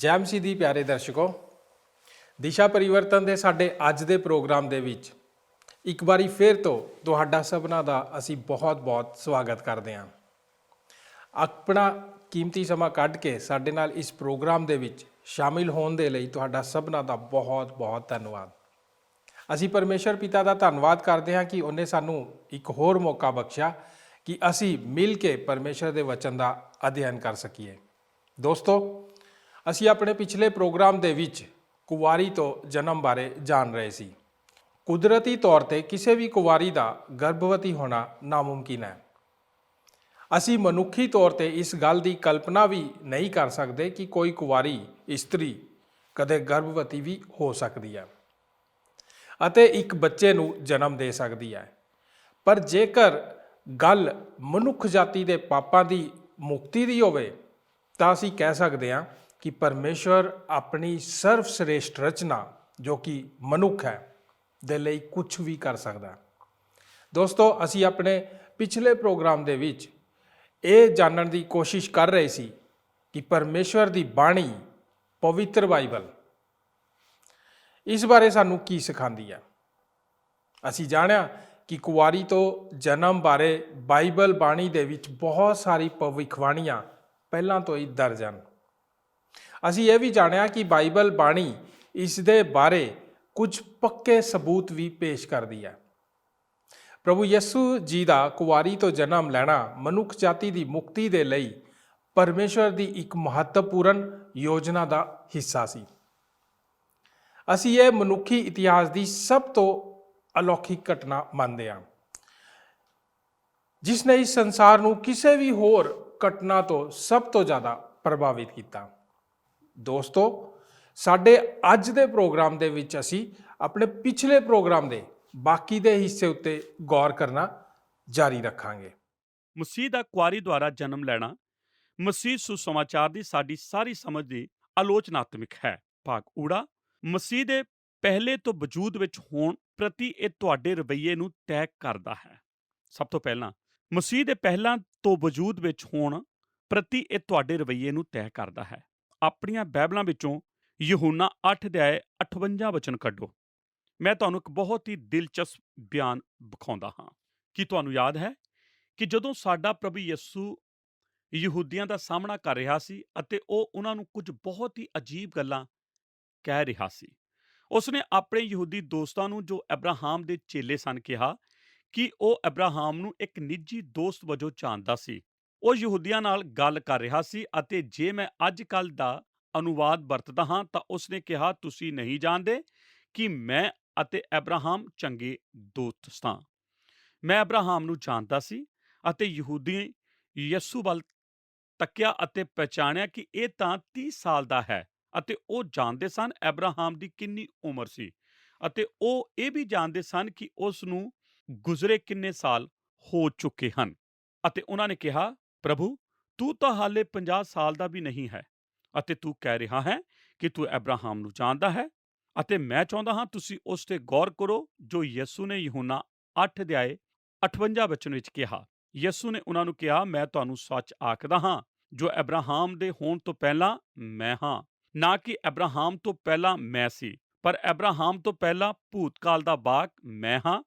ਜੈ ਮਸੀਹ ਦੀ ਪਿਆਰੇ ਦਰਸ਼ਕੋ, ਦਿਸ਼ਾ ਪਰਿਵਰਤਨ ਦੇ ਸਾਡੇ ਅੱਜ ਦੇ ਪ੍ਰੋਗਰਾਮ ਦੇ ਵਿੱਚ ਇੱਕ ਵਾਰੀ ਫਿਰ ਤੋਂ ਤੁਹਾਡਾ ਸਭਨਾਂ ਦਾ ਅਸੀਂ ਬਹੁਤ-ਬਹੁਤ ਸਵਾਗਤ ਕਰਦੇ ਹਾਂ। ਆਪਣਾ ਕੀਮਤੀ ਸਮਾਂ ਕੱਢ ਕੇ ਸਾਡੇ ਨਾਲ ਇਸ ਪ੍ਰੋਗਰਾਮ ਦੇ ਵਿੱਚ ਸ਼ਾਮਿਲ ਹੋਣ ਦੇ ਲਈ ਤੁਹਾਡਾ ਸਭਨਾਂ ਦਾ ਬਹੁਤ-ਬਹੁਤ ਧੰਨਵਾਦ। ਅਸੀਂ ਪਰਮੇਸ਼ਰ ਪਿਤਾ ਦਾ ਧੰਨਵਾਦ ਕਰਦੇ ਹਾਂ ਕਿ ਉਹਨੇ ਸਾਨੂੰ ਇੱਕ ਹੋਰ ਮੌਕਾ ਬਖਸ਼ਿਆ ਕਿ ਅਸੀਂ ਮਿਲ ਕੇ ਪਰਮੇਸ਼ਰ ਦੇ ਵਚਨ ਦਾ ਅਧਿਐਨ ਕਰ ਸਕੀਏ। ਦੋਸਤੋ, ਅਸੀਂ ਆਪਣੇ ਪਿਛਲੇ ਪ੍ਰੋਗਰਾਮ ਦੇ ਵਿੱਚ ਕੁਵਾਰੀ ਤੋਂ ਜਨਮ ਬਾਰੇ ਜਾਣ ਰਹੇ ਸੀ। ਕੁਦਰਤੀ ਤੌਰ ਤੇ ਕਿਸੇ ਵੀ ਕੁਵਾਰੀ ਦਾ ਗਰਭਵਤੀ ਹੋਣਾ ਨਾਮੁਮਕਿਨ ਹੈ। ਅਸੀਂ ਮਨੁੱਖੀ ਤੌਰ ਤੇ ਇਸ ਗੱਲ ਦੀ ਕਲਪਨਾ ਵੀ ਨਹੀਂ ਕਰ ਸਕਦੇ ਕਿ ਕੋਈ ਕੁਵਾਰੀ ਇਸਤਰੀ ਕਦੇ ਗਰਭਵਤੀ ਵੀ ਹੋ ਸਕਦੀ ਹੈ ਅਤੇ ਇੱਕ ਬੱਚੇ ਨੂੰ ਜਨਮ ਦੇ ਸਕਦੀ ਹੈ। ਪਰ ਜੇਕਰ ਗੱਲ ਮਨੁੱਖ ਜਾਤੀ ਦੇ ਪਾਪਾਂ ਦੀ ਮੁਕਤੀ ਦੀ ਹੋਵੇ ਤਾਂ ਅਸੀਂ ਕਹਿ ਸਕਦੇ ਹਾਂ ਕਿ ਪਰਮੇਸ਼ਵਰ ਆਪਣੀ ਸਰਵ ਸ੍ਰੇਸ਼ਟ ਰਚਨਾ ਜੋ ਕਿ ਮਨੁੱਖ ਹੈ ਦੇ ਲਈ ਕੁਝ ਵੀ ਕਰ ਸਕਦਾ। ਦੋਸਤੋ, ਅਸੀਂ ਆਪਣੇ ਪਿਛਲੇ ਪ੍ਰੋਗਰਾਮ ਦੇ ਵਿੱਚ ਇਹ ਜਾਣਨ ਦੀ ਕੋਸ਼ਿਸ਼ ਕਰ ਰਹੇ ਸੀ ਕਿ ਪਰਮੇਸ਼ਵਰ ਦੀ ਬਾਣੀ ਪਵਿੱਤਰ ਬਾਈਬਲ ਇਸ ਬਾਰੇ ਸਾਨੂੰ ਕੀ ਸਿਖਾਉਂਦੀ ਹੈ। ਅਸੀਂ ਜਾਣਿਆ ਕਿ ਕੁਵਾਰੀ ਤੋਂ ਜਨਮ ਬਾਰੇ ਬਾਈਬਲ ਬਾਣੀ ਦੇ ਵਿੱਚ ਬਹੁਤ ਸਾਰੀ ਭਵਿੱਖਬਾਣੀਆਂ ਪਹਿਲਾਂ ਤੋਂ ਹੀ ਦਰਜ ਹਨ। ਅਸੀਂ ਇਹ ਵੀ ਜਾਣਿਆ ਕਿ ਬਾਈਬਲ ਬਾਣੀ ਇਸ ਦੇ ਬਾਰੇ ਕੁਝ ਪੱਕੇ ਸਬੂਤ ਵੀ ਪੇਸ਼ ਕਰਦੀ ਹੈ। ਪ੍ਰਭੂ ਯਿਸੂ ਜੀ ਦਾ ਕੁਵਾਰੀ ਤੋਂ ਜਨਮ ਲੈਣਾ ਮਨੁੱਖ ਜਾਤੀ ਦੀ ਮੁਕਤੀ ਦੇ ਲਈ ਪਰਮੇਸ਼ਵਰ ਦੀ ਇੱਕ ਮਹੱਤਵਪੂਰਨ ਯੋਜਨਾ ਦਾ ਹਿੱਸਾ ਸੀ। ਅਸੀਂ ਇਹ ਮਨੁੱਖੀ ਇਤਿਹਾਸ ਦੀ ਸਭ ਤੋਂ ਅਲੌਕਿਕ ਘਟਨਾ ਮੰਨਦੇ ਹਾਂ, ਜਿਸ ਨੇ ਇਸ ਸੰਸਾਰ ਨੂੰ ਕਿਸੇ ਵੀ ਹੋਰ ਘਟਨਾ ਤੋਂ ਸਭ ਤੋਂ ਜ਼ਿਆਦਾ ਪ੍ਰਭਾਵਿਤ ਕੀਤਾ। ਦੋਸਤੋ, ਸਾਡੇ ਅੱਜ ਦੇ ਪ੍ਰੋਗਰਾਮ ਦੇ ਵਿੱਚ ਅਸੀਂ ਆਪਣੇ ਪਿਛਲੇ ਪ੍ਰੋਗਰਾਮ ਦੇ ਬਾਕੀ ਦੇ ਹਿੱਸੇ ਉੱਤੇ ਗੌਰ ਕਰਨਾ ਜਾਰੀ ਰੱਖਾਂਗੇ। ਮਸੀਹ ਦਾ ਕੁਆਰੀ ਦੁਆਰਾ ਜਨਮ ਲੈਣਾ ਮਸੀਹ ਸੁਸਮਾਚਾਰ ਦੀ ਸਾਡੀ ਸਾਰੀ ਸਮਝ ਦੀ ਆਲੋਚਨਾਤਮਕ ਹੈ। ਭਾਗ ਊੜਾ, ਮਸੀਹ ਦੇ ਪਹਿਲੇ ਤੋਂ ਵਜੂਦ ਵਿੱਚ ਹੋਣ ਪ੍ਰਤੀ ਇਹ ਤੁਹਾਡੇ ਰਵੱਈਏ ਨੂੰ ਤੈਅ ਕਰਦਾ ਹੈ। ਸਭ ਤੋਂ ਪਹਿਲਾਂ ਮਸੀਹ ਦੇ ਪਹਿਲਾਂ ਤੋਂ ਵਜੂਦ ਵਿੱਚ ਹੋਣ ਪ੍ਰਤੀ ਇਹ ਤੁਹਾਡੇ ਰਵੱਈਏ ਨੂੰ ਤੈਅ ਕਰਦਾ ਹੈ। ਆਪਣੀਆਂ ਬਾਈਬਲਾਂ ਵਿੱਚੋਂ ਯਹੂਨਾ 8 ਅਧਿਆਇ 58 ਵਚਨ ਕੱਢੋ। ਮੈਂ ਤੁਹਾਨੂੰ ਇੱਕ ਬਹੁਤ ਹੀ ਦਿਲਚਸਪ ਬਿਆਨ ਵਿਖਾਉਂਦਾ ਹਾਂ। ਕੀ ਤੁਹਾਨੂੰ ਯਾਦ ਹੈ ਕਿ ਜਦੋਂ ਸਾਡਾ ਪ੍ਰਭੂ ਯਿਸੂ ਯਹੂਦੀਆਂ ਦਾ ਸਾਹਮਣਾ ਕਰ ਰਿਹਾ ਸੀ ਅਤੇ ਉਹ ਉਹਨਾਂ ਨੂੰ ਕੁਝ ਬਹੁਤ ਹੀ ਅਜੀਬ ਗੱਲਾਂ ਕਹਿ ਰਿਹਾ ਸੀ, ਉਸਨੇ ਆਪਣੇ ਯਹੂਦੀ ਦੋਸਤਾਂ ਨੂੰ ਜੋ ਅਬਰਾਹਾਮ ਦੇ ਚੇਲੇ ਸਨ ਕਿਹਾ ਕਿ ਉਹ ਅਬਰਾਹਾਮ ਨੂੰ ਇੱਕ ਨਿੱਜੀ ਦੋਸਤ ਵਜੋਂ ਜਾਣਦਾ ਸੀ। ਉਹ ਯਹੂਦੀਆਂ ਨਾਲ ਗੱਲ ਕਰ ਰਿਹਾ ਸੀ ਅਤੇ ਜੇ ਮੈਂ ਅੱਜ ਕੱਲ੍ਹ ਦਾ ਅਨੁਵਾਦ ਵਰਤਦਾ ਹਾਂ ਤਾਂ ਉਸਨੇ ਕਿਹਾ, ਤੁਸੀਂ ਨਹੀਂ ਜਾਣਦੇ ਕਿ ਮੈਂ ਅਤੇ ਅਬਰਾਹਾਮ ਚੰਗੇ ਦੋਸਤ ਸਾਂ। ਮੈਂ ਅਬਰਾਹਾਮ ਨੂੰ ਜਾਣਦਾ ਸੀ ਅਤੇ ਯਹੂਦੀ ਯਿਸੂ ਵੱਲ ਤੱਕਿਆ ਅਤੇ ਪਛਾਣਿਆ ਕਿ ਇਹ ਤਾਂ 30 ਸਾਲ ਦਾ ਹੈ ਅਤੇ ਉਹ ਜਾਣਦੇ ਸਨ ਅਬਰਾਹਾਮ ਦੀ ਕਿੰਨੀ ਉਮਰ ਸੀ ਅਤੇ ਉਹ ਇਹ ਵੀ ਜਾਣਦੇ ਸਨ ਕਿ ਉਸ ਨੂੰ ਗੁਜ਼ਰੇ ਕਿੰਨੇ ਸਾਲ ਹੋ ਚੁੱਕੇ ਹਨ। ਅਤੇ ਉਹਨਾਂ ਨੇ ਕਿਹਾ, ਪ੍ਰਭੂ, ਤੂੰ ਤਾਂ ਹਾਲੇ 50 ਸਾਲ ਦਾ ਵੀ ਨਹੀਂ ਹੈ ਅਤੇ ਤੂੰ ਕਹਿ ਰਿਹਾ ਹੈ ਕਿ ਤੂੰ ਅਬਰਾਹਾਮ ਨੂੰ ਜਾਣਦਾ ਹੈ। ਅਤੇ ਮੈਂ ਚਾਹੁੰਦਾ ਹਾਂ ਤੁਸੀਂ ਉਸ ਤੇ ਗੌਰ ਕਰੋ ਜੋ ਯਿਸੂ ਨੇ ਯਹੂਨਾ 8 ਅਧਿਆਇ 58 ਵਚਨ ਵਿੱਚ ਕਿਹਾ। ਯਿਸੂ ਨੇ ਉਹਨਾਂ ਨੂੰ ਕਿਹਾ, ਮੈਂ ਤੁਹਾਨੂੰ ਸੱਚ ਆਖਦਾ ਹਾਂ, ਜੋ ਅਬਰਾਹਾਮ ਦੇ ਹੋਣ ਤੋਂ ਪਹਿਲਾਂ ਮੈਂ ਹਾਂ। ਨਾ ਕਿ ਅਬਰਾਹਾਮ ਤੋਂ ਪਹਿਲਾਂ ਮੈਂ ਸੀ, ਪਰ ਅਬਰਾਹਾਮ ਤੋਂ ਪਹਿਲਾਂ ਭੂਤਕਾਲ ਦਾ ਬਾਗ ਮੈਂ ਹਾਂ,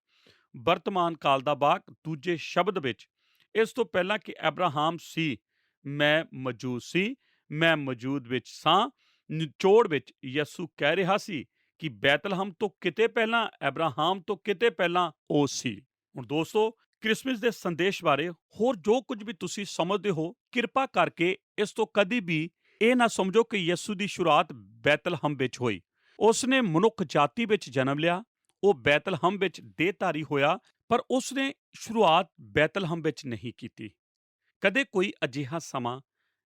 ਵਰਤਮਾਨ ਕਾਲ ਦਾ ਬਾਗ। ਦੂਜੇ ਸ਼ਬਦ ਵਿੱਚ, ਇਸ ਤੋਂ ਪਹਿਲਾਂ ਕਿ ਅਬਰਾਹਾਮ ਸੀ ਮੈਂ ਮੌਜੂਦ ਸੀ, ਮੈਂ ਮੌਜੂਦ ਵਿੱਚ ਸਾਂ। ਨਿਚੋੜ ਵਿੱਚ ਯਿਸੂ ਕਹਿ ਰਿਹਾ ਸੀ ਕਿ ਬੈਤਲਹਮ ਤੋਂ ਕਿਤੇ ਪਹਿਲਾਂ, ਅਬਰਾਹਾਮ ਤੋਂ ਕਿਤੇ ਪਹਿਲਾਂ ਉਹ ਸੀ। ਹੁਣ ਦੋਸਤੋ, ਕ੍ਰਿਸਮਸ ਦੇ ਸੰਦੇਸ਼ ਬਾਰੇ ਹੋਰ ਜੋ ਕੁਝ ਵੀ ਤੁਸੀਂ ਸਮਝਦੇ ਹੋ, ਕਿਰਪਾ ਕਰਕੇ ਇਸ ਤੋਂ ਕਦੀ ਵੀ ਇਹ ਨਾ ਸਮਝੋ ਕਿ ਯਿਸੂ ਦੀ ਸ਼ੁਰੂਆਤ ਬੈਤਲਹਮ ਵਿੱਚ ਹੋਈ। ਉਸਨੇ ਮਨੁੱਖ ਜਾਤੀ ਵਿੱਚ ਜਨਮ ਲਿਆ, ਉਹ ਬੈਤਲਹਮ ਵਿੱਚ ਦੇਹਧਾਰੀ ਹੋਇਆ, ਪਰ ਉਸਨੇ ਸ਼ੁਰੂਆਤ ਬੈਤਲਹਮ ਵਿੱਚ ਨਹੀਂ ਕੀਤੀ। ਕਦੇ ਕੋਈ ਅਜਿਹਾ ਸਮਾਂ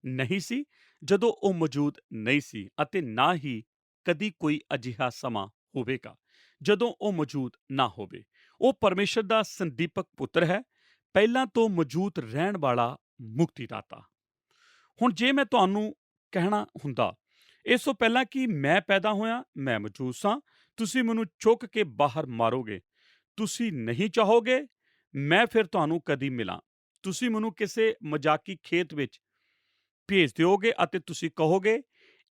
ਨਹੀਂ ਸੀ ਜਦੋਂ ਉਹ ਮੌਜੂਦ ਨਹੀਂ ਸੀ ਅਤੇ ਨਾ ਹੀ ਕਦੀ ਕੋਈ ਅਜਿਹਾ ਸਮਾਂ ਹੋਵੇਗਾ ਜਦੋਂ ਉਹ ਮੌਜੂਦ ਨਾ ਹੋਵੇ। ਉਹ ਪਰਮੇਸ਼ਰ ਦਾ ਸੰਦੀਪਕ ਪੁੱਤਰ ਹੈ, ਪਹਿਲਾਂ ਤੋਂ ਮੌਜੂਦ ਰਹਿਣ ਵਾਲਾ ਮੁਕਤੀਦਾਤਾ। ਹੁਣ ਜੇ ਮੈਂ ਤੁਹਾਨੂੰ ਕਹਿਣਾ ਹੁੰਦਾ, ਇਸ ਤੋਂ ਪਹਿਲਾਂ ਕਿ ਮੈਂ ਪੈਦਾ ਹੋਇਆ ਮੈਂ ਮੌਜੂਦ ਸਾਂ, ਤੁਸੀਂ ਮੈਨੂੰ ਚੁੱਕ ਕੇ ਬਾਹਰ ਮਾਰੋਗੇ, ਤੁਸੀਂ ਨਹੀਂ ਚਾਹੋਗੇ ਮੈਂ ਫਿਰ ਤੁਹਾਨੂੰ ਕਦੀ ਮਿਲਾਂ। ਤੁਸੀਂ ਮੈਨੂੰ ਕਿਸੇ ਮਜ਼ਾਕੀ ਖੇਤ ਵਿੱਚ ਭੇਜ ਦਿਓਗੇ ਅਤੇ ਤੁਸੀਂ ਕਹੋਗੇ,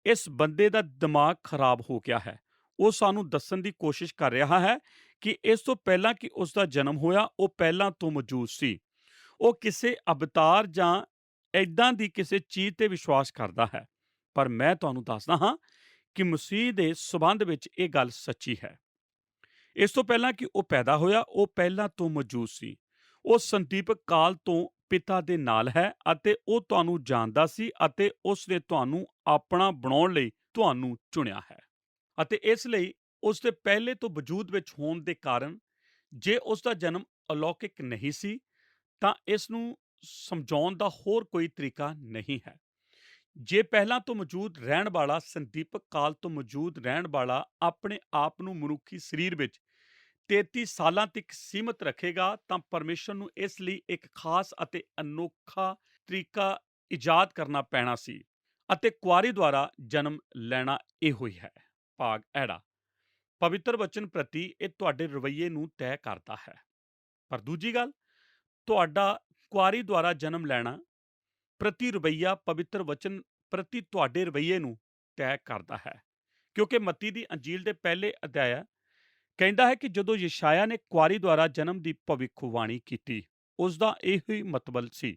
ਇਸ ਬੰਦੇ ਦਾ ਦਿਮਾਗ ਖਰਾਬ ਹੋ ਗਿਆ ਹੈ। ਉਹ ਸਾਨੂੰ ਦੱਸਣ ਦੀ ਕੋਸ਼ਿਸ਼ ਕਰ ਰਿਹਾ ਹੈ ਕਿ ਇਸ ਤੋਂ ਪਹਿਲਾਂ ਕਿ ਉਸ ਦਾ ਜਨਮ ਹੋਇਆ, ਉਹ ਪਹਿਲਾਂ ਤੋਂ ਮੌਜੂਦ ਸੀ। ਉਹ ਕਿਸੇ ਅਵਤਾਰ ਜਾਂ ਏਦਾਂ ਦੀ ਕਿਸੇ ਚੀਜ਼ ਤੇ ਵਿਸ਼ਵਾਸ ਕਰਦਾ ਹੈ। ਪਰ ਮੈਂ ਤੁਹਾਨੂੰ ਦੱਸਦਾ ਹਾਂ ਕਿ ਮਸੀਹ ਦੇ ਸਬੰਧ ਵਿੱਚ ਇਹ ਗੱਲ ਸੱਚੀ ਹੈ। ਇਸ ਤੋਂ ਪਹਿਲਾਂ ਕਿ ਉਹ ਪੈਦਾ ਹੋਇਆ, ਉਹ ਪਹਿਲਾਂ ਤੋਂ ਮੌਜੂਦ ਸੀ। ਉਹ ਸੰਦੀਪਕ ਕਾਲ ਤੋਂ ਪਿਤਾ ਦੇ ਨਾਲ ਹੈ ਅਤੇ ਉਹ ਤੁਹਾਨੂੰ ਜਾਣਦਾ ਸੀ ਅਤੇ ਉਸ ਨੇ ਤੁਹਾਨੂੰ ਆਪਣਾ ਬਣਾਉਣ ਲਈ ਤੁਹਾਨੂੰ ਚੁਣਿਆ ਹੈ। ਅਤੇ ਇਸ ਲਈ ਉਸ ਦੇ ਪਹਿਲੇ ਤੋਂ ਵਜੂਦ ਵਿੱਚ ਹੋਣ ਦੇ ਕਾਰਨ, ਜੇ ਉਸ ਦਾ ਜਨਮ ਅਲੌਕਿਕ ਨਹੀਂ ਸੀ, ਤਾਂ ਇਸ ਨੂੰ ਸਮਝਾਉਣ ਦਾ ਹੋਰ ਕੋਈ ਤਰੀਕਾ ਨਹੀਂ ਹੈ। ਜੇ ਪਹਿਲਾਂ ਤੋਂ ਮੌਜੂਦ ਰਹਿਣ ਵਾਲਾ, ਸੰਦੀਪਕ ਕਾਲ ਤੋਂ ਮੌਜੂਦ ਰਹਿਣ ਵਾਲਾ ਆਪਣੇ ਆਪ ਨੂੰ ਮਨੁੱਖੀ ਸਰੀਰ ਵਿੱਚ 33 ਸਾਲਾਂ ਤੱਕ ਸੀਮਤ ਰੱਖੇਗਾ, ਤਾਂ ਪਰਮੇਸ਼ਰ ਨੂੰ ਇਸ ਲਈ ਇੱਕ ਖਾਸ ਅਤੇ ਅਨੋਖਾ ਤਰੀਕਾ ਇਜਾਦ ਕਰਨਾ ਪੈਣਾ ਸੀ ਅਤੇ ਕੁਆਰੀ ਦੁਆਰਾ ਜਨਮ ਲੈਣਾ ਇਹੋ ਹੀ ਹੈ। ਭਾਗ ਐੜਾ ਪਵਿੱਤਰ ਵਚਨ ਪ੍ਰਤੀ ਇਹ ਤੁਹਾਡੇ ਰਵੱਈਏ ਨੂੰ ਤੈਅ ਕਰਦਾ ਹੈ। ਪਰ ਦੂਜੀ ਗੱਲ, ਤੁਹਾਡਾ ਕੁਆਰੀ ਦੁਆਰਾ ਜਨਮ ਲੈਣਾ ਪ੍ਰਤੀ ਰਵੱਈਆ ਪਵਿੱਤਰ ਵਚਨ ਪ੍ਰਤੀ ਤੁਹਾਡੇ ਰਵੱਈਏ ਨੂੰ ਤੈਅ ਕਰਦਾ ਹੈ। ਕਿਉਂਕਿ ਮੱਤੀ ਦੀ ਅੰਜੀਲ ਦੇ ਪਹਿਲੇ ਅਧਿਆਇ ਕਹਿੰਦਾ ਹੈ ਕਿ ਜਦੋਂ ਯਸ਼ਾਇਆ ਨੇ ਕੁਆਰੀ ਦੁਆਰਾ ਜਨਮ ਦੀ ਭਵਿੱਖਬਾਣੀ ਕੀਤੀ, ਉਸ ਦਾ ਇਹੋ ਹੀ ਮਤਲਬ ਸੀ।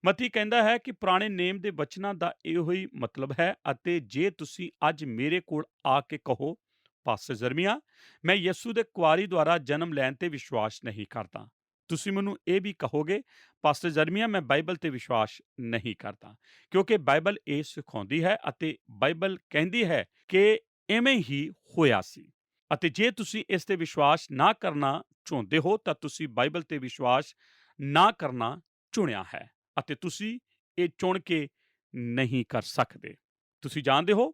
ਮਤੀ ਕਹਿੰਦਾ ਹੈ ਕਿ ਪੁਰਾਣੇ ਨੇਮ ਦੇ ਵਚਨਾਂ ਦਾ ਇਹੋ ਹੀ ਮਤਲਬ ਹੈ। ਅਤੇ ਜੇ ਤੁਸੀਂ ਅੱਜ ਮੇਰੇ ਕੋਲ ਆ ਕੇ ਕਹੋ, ਪਾਸਟਰ ਜਰਮੀਆ, ਮੈਂ ਯਿਸੂ ਦੇ ਕੁਆਰੀ ਦੁਆਰਾ ਜਨਮ ਲੈਣ ਤੇ ਵਿਸ਼ਵਾਸ ਨਹੀਂ ਕਰਦਾ, ਤੁਸੀਂ ਮੈਨੂੰ ਇਹ ਵੀ ਕਹੋਗੇ, ਪਾਸਟਰ ਜਰਮੀਆ, ਮੈਂ ਬਾਈਬਲ ਤੇ ਵਿਸ਼ਵਾਸ ਨਹੀਂ ਕਰਦਾ, ਕਿਉਂਕਿ ਬਾਈਬਲ ਇਹ ਸਿਖਾਉਂਦੀ ਹੈ ਅਤੇ ਬਾਈਬਲ ਕਹਿੰਦੀ ਹੈ ਕਿ ਇਵੇਂ ਹੀ ਹੋਇਆ ਸੀ। ਅਤੇ ਜੇ ਤੁਸੀਂ ਇਸ ਤੇ ਵਿਸ਼ਵਾਸ ਨਾ ਕਰਨਾ ਚਾਹੁੰਦੇ ਹੋ, ਤਾਂ ਤੁਸੀਂ ਬਾਈਬਲ ਤੇ ਵਿਸ਼ਵਾਸ ਨਾ ਕਰਨਾ ਚੁਣਿਆ ਹੈ ਅਤੇ ਤੁਸੀਂ ਇਹ ਚੁਣ ਕੇ ਨਹੀਂ ਕਰ ਸਕਦੇ। ਤੁਸੀਂ ਜਾਣਦੇ ਹੋ,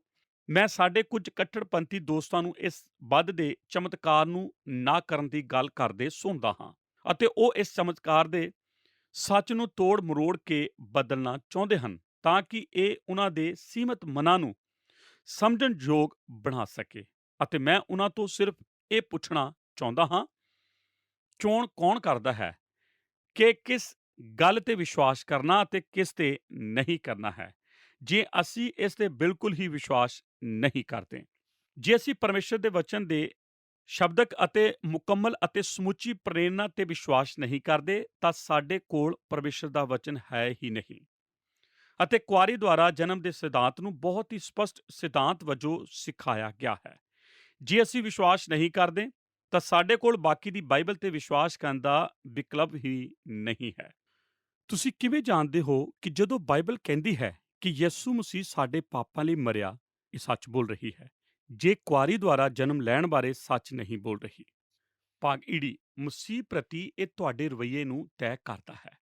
ਮੈਂ ਸਾਡੇ ਕੁਝ ਕੱਟੜਪੰਥੀ ਦੋਸਤਾਂ ਨੂੰ ਇਸ ਵੱਧ ਦੇ ਚਮਤਕਾਰ ਨੂੰ ਨਾ ਕਰਨ ਦੀ ਗੱਲ ਕਰਦੇ ਸੁਣਦਾ ਹਾਂ ਅਤੇ ਉਹ ਇਸ ਚਮਤਕਾਰ ਦੇ ਸੱਚ ਨੂੰ ਤੋੜ ਮਰੋੜ ਕੇ ਬਦਲਣਾ ਚਾਹੁੰਦੇ ਹਨ, ਤਾਂ ਕਿ ਇਹ ਉਹਨਾਂ ਦੇ ਸੀਮਤ ਮਨਾਂ ਨੂੰ ਸਮਝਣ ਯੋਗ ਬਣਾ ਸਕੇ। ਅਤੇ ਮੈਂ ਉਹਨਾਂ ਤੋਂ ਸਿਰਫ ਇਹ ਪੁੱਛਣਾ ਚਾਹੁੰਦਾ ਹਾਂ, ਚੋਣ ਕੌਣ ਕਰਦਾ ਹੈ ਕਿ ਕਿਸ ਗੱਲ ਤੇ ਵਿਸ਼ਵਾਸ ਕਰਨਾ ਅਤੇ ਕਿਸ ਤੇ ਨਹੀਂ ਕਰਨਾ ਹੈ। ਜੇ ਅਸੀਂ ਇਸ ਤੇ ਬਿਲਕੁਲ ਹੀ ਵਿਸ਼ਵਾਸ ਨਹੀਂ ਕਰਦੇ, ਜੇ ਅਸੀਂ ਪਰਮੇਸ਼ਰ ਦੇ ਵਚਨ ਦੇ ਸ਼ਬਦਕ ਅਤੇ ਮੁਕੰਮਲ ਅਤੇ ਸਮੁੱਚੀ ਪ੍ਰੇਰਨਾ ਤੇ ਵਿਸ਼ਵਾਸ ਨਹੀਂ ਕਰਦੇ, ਤਾਂ ਸਾਡੇ ਕੋਲ ਪਰਮੇਸ਼ਰ ਦਾ ਵਚਨ ਹੈ ਹੀ ਨਹੀਂ। ਅਤੇ ਕੁਆਰੀ ਦੁਆਰਾ ਜਨਮ ਦੇ ਸਿਧਾਂਤ ਨੂੰ ਬਹੁਤ ਹੀ ਸਪਸ਼ਟ ਸਿਧਾਂਤ ਵਜੋਂ ਸਿਖਾਇਆ ਗਿਆ ਹੈ। ਜੇ ਅਸੀਂ ਵਿਸ਼ਵਾਸ ਨਹੀਂ ਕਰਦੇ, ਤਾਂ ਸਾਡੇ ਕੋਲ ਬਾਕੀ ਦੀ ਬਾਈਬਲ ਤੇ ਵਿਸ਼ਵਾਸ ਕਰਨ ਦਾ ਵਿਕਲਪ ਹੀ ਨਹੀਂ ਹੈ। ਤੁਸੀਂ ਕਿਵੇਂ ਜਾਣਦੇ ਹੋ ਕਿ ਜਦੋਂ ਬਾਈਬਲ ਕਹਿੰਦੀ ਹੈ ਕਿ ਯਿਸੂ ਮਸੀਹ ਸਾਡੇ ਪਾਪਾਂ ਲਈ ਮਰਿਆ, ਇਹ ਸੱਚ ਬੋਲ ਰਹੀ ਹੈ, ਜੇ ਕੁਆਰੀ ਦੁਆਰਾ ਜਨਮ ਲੈਣ ਬਾਰੇ ਸੱਚ ਨਹੀਂ ਬੋਲ ਰਹੀ? ਭਾਗ ਈੜੀ ਮਸੀਹ ਪ੍ਰਤੀ ਇਹ ਤੁਹਾਡੇ ਰਵੱਈਏ ਨੂੰ ਤੈਅ ਕਰਦਾ ਹੈ।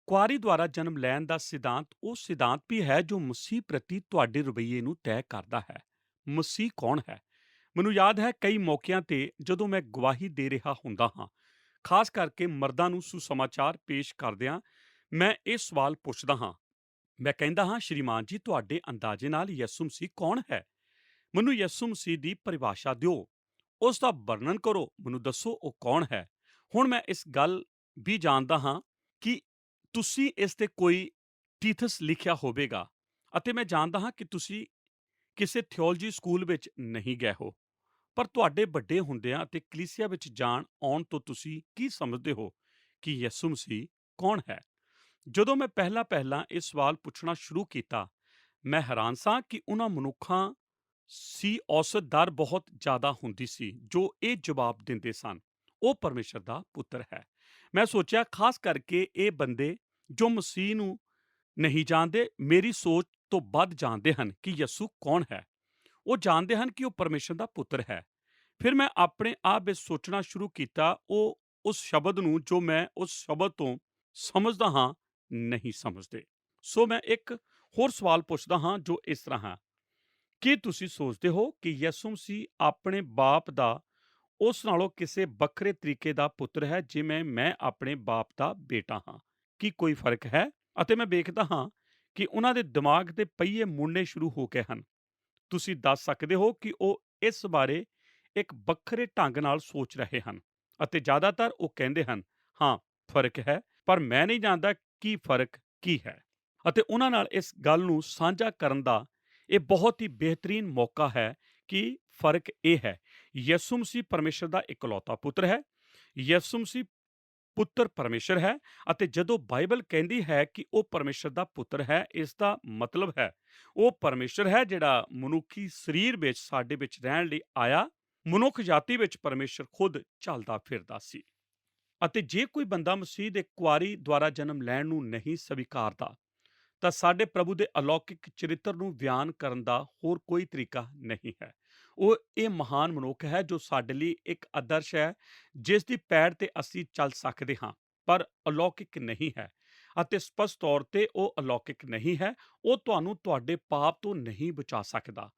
ਕੁਆਰੀ ਦੁਆਰਾ ਜਨਮ ਲੈਣ ਦਾ ਸਿਧਾਂਤ ਉਹ ਸਿਧਾਂਤ ਵੀ ਹੈ ਜੋ ਮਸੀਹ ਪ੍ਰਤੀ ਤੁਹਾਡੇ ਰਵੱਈਏ ਨੂੰ ਤੈਅ ਕਰਦਾ ਹੈ। ਮਸੀਹ ਕੌਣ ਹੈ? ਮੈਨੂੰ ਯਾਦ ਹੈ ਕਈ ਮੌਕਿਆਂ ਤੇ ਜਦੋਂ ਮੈਂ ਗਵਾਹੀ ਦੇ ਰਿਹਾ ਹੁੰਦਾ ਹਾਂ, ਖਾਸ ਕਰਕੇ ਮਰਦਾਂ ਨੂੰ ਸੁਸਮਾਚਾਰ ਪੇਸ਼ ਕਰਦਿਆਂ, ਮੈਂ ਇਹ ਸਵਾਲ ਪੁੱਛਦਾ ਹਾਂ। ਮੈਂ ਕਹਿੰਦਾ ਹਾਂ, ਸ਼੍ਰੀਮਾਨ ਜੀ, ਤੁਹਾਡੇ ਅੰਦਾਜ਼ੇ ਨਾਲ ਯਿਸੂ ਮਸੀਹ ਕੌਣ ਹੈ? ਮੈਨੂੰ ਯਿਸੂ ਮਸੀਹ ਦੀ ਪਰਿਭਾਸ਼ਾ ਦਿਓ, ਉਸ ਦਾ ਵਰਣਨ ਕਰੋ, ਮੈਨੂੰ ਦੱਸੋ ਉਹ ਕੌਣ ਹੈ। ਹੁਣ ਮੈਂ ਇਸ ਗੱਲ ਵੀ ਜਾਣਦਾ ਹਾਂ ਕਿ ਤੁਸੀਂ ਇਸ ਤੇ ਕੋਈ ਥੀਸਿਸ ਲਿਖਿਆ ਹੋਵੇਗਾ ਅਤੇ ਮੈਂ ਜਾਣਦਾ ਹਾਂ ਕਿ ਤੁਸੀਂ ਕਿਸੇ ਥਿਓਲੋਜੀ ਸਕੂਲ ਵਿੱਚ ਨਹੀਂ ਗਏ ਹੋ, ਪਰ ਤੁਹਾਡੇ ਵੱਡੇ ਹੁੰਦਿਆਂ ਅਤੇ ਕਲੀਸਿਆ ਵਿੱਚ ਆਉਣ ਤੋਂ ਤੁਸੀਂ ਕੀ ਸਮਝਦੇ ਹੋ ਕਿ ਯਿਸੂ ਮਸੀਹ ਕੌਣ ਹੈ? ਜਦੋਂ ਮੈਂ ਪਹਿਲਾਂ ਇਹ ਸਵਾਲ ਪੁੱਛਣਾ ਸ਼ੁਰੂ ਕੀਤਾ, ਮੈਂ ਹੈਰਾਨ ਸਾਂ ਕਿ ਉਹਨਾਂ ਮਨੁੱਖਾਂ ਸੀ ਔਸਤ ਦਰ ਬਹੁਤ ਜ਼ਿਆਦਾ ਹੁੰਦੀ ਸੀ ਜੋ ਇਹ ਜਵਾਬ ਦਿੰਦੇ ਸਨ, ਉਹ ਪਰਮੇਸ਼ਰ ਦਾ ਪੁੱਤਰ ਹੈ। ਮੈਂ ਸੋਚਿਆ, ਖਾਸ ਕਰਕੇ ਇਹ ਬੰਦੇ ਜੋ ਮਸੀਹ ਨੂੰ ਨਹੀਂ ਜਾਣਦੇ, ਮੇਰੀ ਸੋਚ ਤੋਂ ਵੱਧ ਜਾਣਦੇ ਹਨ ਕਿ ਯਿਸੂ ਕੌਣ ਹੈ। ਉਹ ਜਾਣਦੇ ਹਨ ਕਿ ਉਹ ਪਰਮੇਸ਼ਰ ਦਾ ਪੁੱਤਰ ਹੈ। ਫਿਰ ਮੈਂ ਆਪਣੇ ਆਪ ਵਿੱਚ ਸੋਚਣਾ ਸ਼ੁਰੂ ਕੀਤਾ, ਉਹ ਉਸ ਸ਼ਬਦ ਨੂੰ ਜੋ ਮੈਂ ਉਸ ਸ਼ਬਦ ਤੋਂ ਸਮਝਦਾ ਹਾਂ ਨਹੀਂ ਸਮਝਦੇ। ਸੋ ਮੈਂ ਇੱਕ ਹੋਰ ਸਵਾਲ ਪੁੱਛਦਾ ਹਾਂ ਜੋ ਇਸ ਤਰ੍ਹਾਂ ਹੈ, ਕੀ ਤੁਸੀਂ ਸੋਚਦੇ ਹੋ ਕਿ ਯਿਸੂ ਮਸੀਹ ਆਪਣੇ ਬਾਪ ਦਾ ਉਸ ਨਾਲੋਂ ਕਿਸੇ ਵੱਖਰੇ ਤਰੀਕੇ ਦਾ ਪੁੱਤਰ ਹੈ, ਜਿਵੇਂ ਮੈਂ ਆਪਣੇ ਬਾਪ ਦਾ ਬੇਟਾ ਹਾਂ? ਕੀ ਕੋਈ ਫਰਕ ਹੈ? ਅਤੇ ਮੈਂ ਵੇਖਦਾ ਹਾਂ ਕਿ ਉਹਨਾਂ ਦੇ ਦਿਮਾਗ ਦੇ ਪਹੀਏ ਮੁੜਨੇ ਸ਼ੁਰੂ ਹੋ ਗਏ ਹਨ। ਤੁਸੀਂ ਦੱਸ ਸਕਦੇ ਹੋ ਕਿ ਉਹ ਇਸ ਬਾਰੇ ਇੱਕ ਵੱਖਰੇ ਢੰਗ ਨਾਲ ਸੋਚ ਰਹੇ ਹਨ ਅਤੇ ਜ਼ਿਆਦਾਤਰ ਉਹ ਕਹਿੰਦੇ ਹਨ, ਹਾਂ, ਫਰਕ ਹੈ, ਪਰ ਮੈਂ ਨਹੀਂ ਜਾਣਦਾ ਕਿ ਫਰਕ ਕੀ ਹੈ। ਅਤੇ ਉਹਨਾਂ ਨਾਲ ਇਸ ਗੱਲ ਨੂੰ ਸਾਂਝਾ ਕਰਨ ਦਾ ਇਹ ਬਹੁਤ ਹੀ ਬਿਹਤਰੀਨ ਮੌਕਾ ਹੈ ਕਿ ਫਰਕ ਇਹ ਹੈ, ਯਿਸੂ ਮਸੀਹ ਪਰਮੇਸ਼ਰ ਦਾ ਇਕਲੌਤਾ ਪੁੱਤਰ ਹੈ। ਯਿਸੂ ਮਸੀਹ ਪੁੱਤਰ ਪਰਮੇਸ਼ਰ ਹੈ, ਅਤੇ ਜਦੋਂ ਬਾਈਬਲ ਕਹਿੰਦੀ ਹੈ ਕਿ ਉਹ ਪਰਮੇਸ਼ਰ ਦਾ ਪੁੱਤਰ ਹੈ, ਇਸ ਦਾ ਮਤਲਬ ਹੈ ਉਹ ਪਰਮੇਸ਼ਰ ਹੈ ਜਿਹੜਾ ਮਨੁੱਖੀ ਸਰੀਰ ਵਿੱਚ ਸਾਡੇ ਵਿੱਚ ਰਹਿਣ ਲਈ ਆਇਆ। ਮਨੁੱਖ ਜਾਤੀ ਵਿੱਚ ਪਰਮੇਸ਼ਰ ਖੁਦ ਚੱਲਦਾ ਫਿਰਦਾ ਸੀ। ਅਤੇ ਜੇ ਕੋਈ ਬੰਦਾ ਮਸੀਹ ਦੇ ਕੁਆਰੀ ਦੁਆਰਾ ਜਨਮ ਲੈਣ ਨੂੰ ਨਹੀਂ ਸਵੀਕਾਰਦਾ, ਤਾਂ ਸਾਡੇ ਪ੍ਰਭੂ ਦੇ ਅਲੌਕਿਕ ਚਰਿੱਤਰ ਨੂੰ ਬਿਆਨ ਕਰਨ ਦਾ ਹੋਰ ਕੋਈ ਤਰੀਕਾ ਨਹੀਂ ਹੈ। ਉਹ ਇਹ ਮਹਾਨ ਮਨੁੱਖ ਹੈ ਜੋ ਸਾਡੇ ਲਈ ਇੱਕ ਆਦਰਸ਼ ਹੈ, ਜਿਸ ਦੀ ਪੈੜ ਤੇ ਅਸੀਂ ਚੱਲ ਸਕਦੇ ਹਾਂ, ਪਰ ਅਲੌਕਿਕ ਨਹੀਂ ਹੈ। ਅਤੇ ਸਪਸ਼ਟ ਤੌਰ ਤੇ ਉਹ ਅਲੌਕਿਕ ਨਹੀਂ ਹੈ। ਉਹ ਤੁਹਾਨੂੰ ਤੁਹਾਡੇ ਪਾਪ ਤੋਂ ਨਹੀਂ ਬਚਾ ਸਕਦਾ।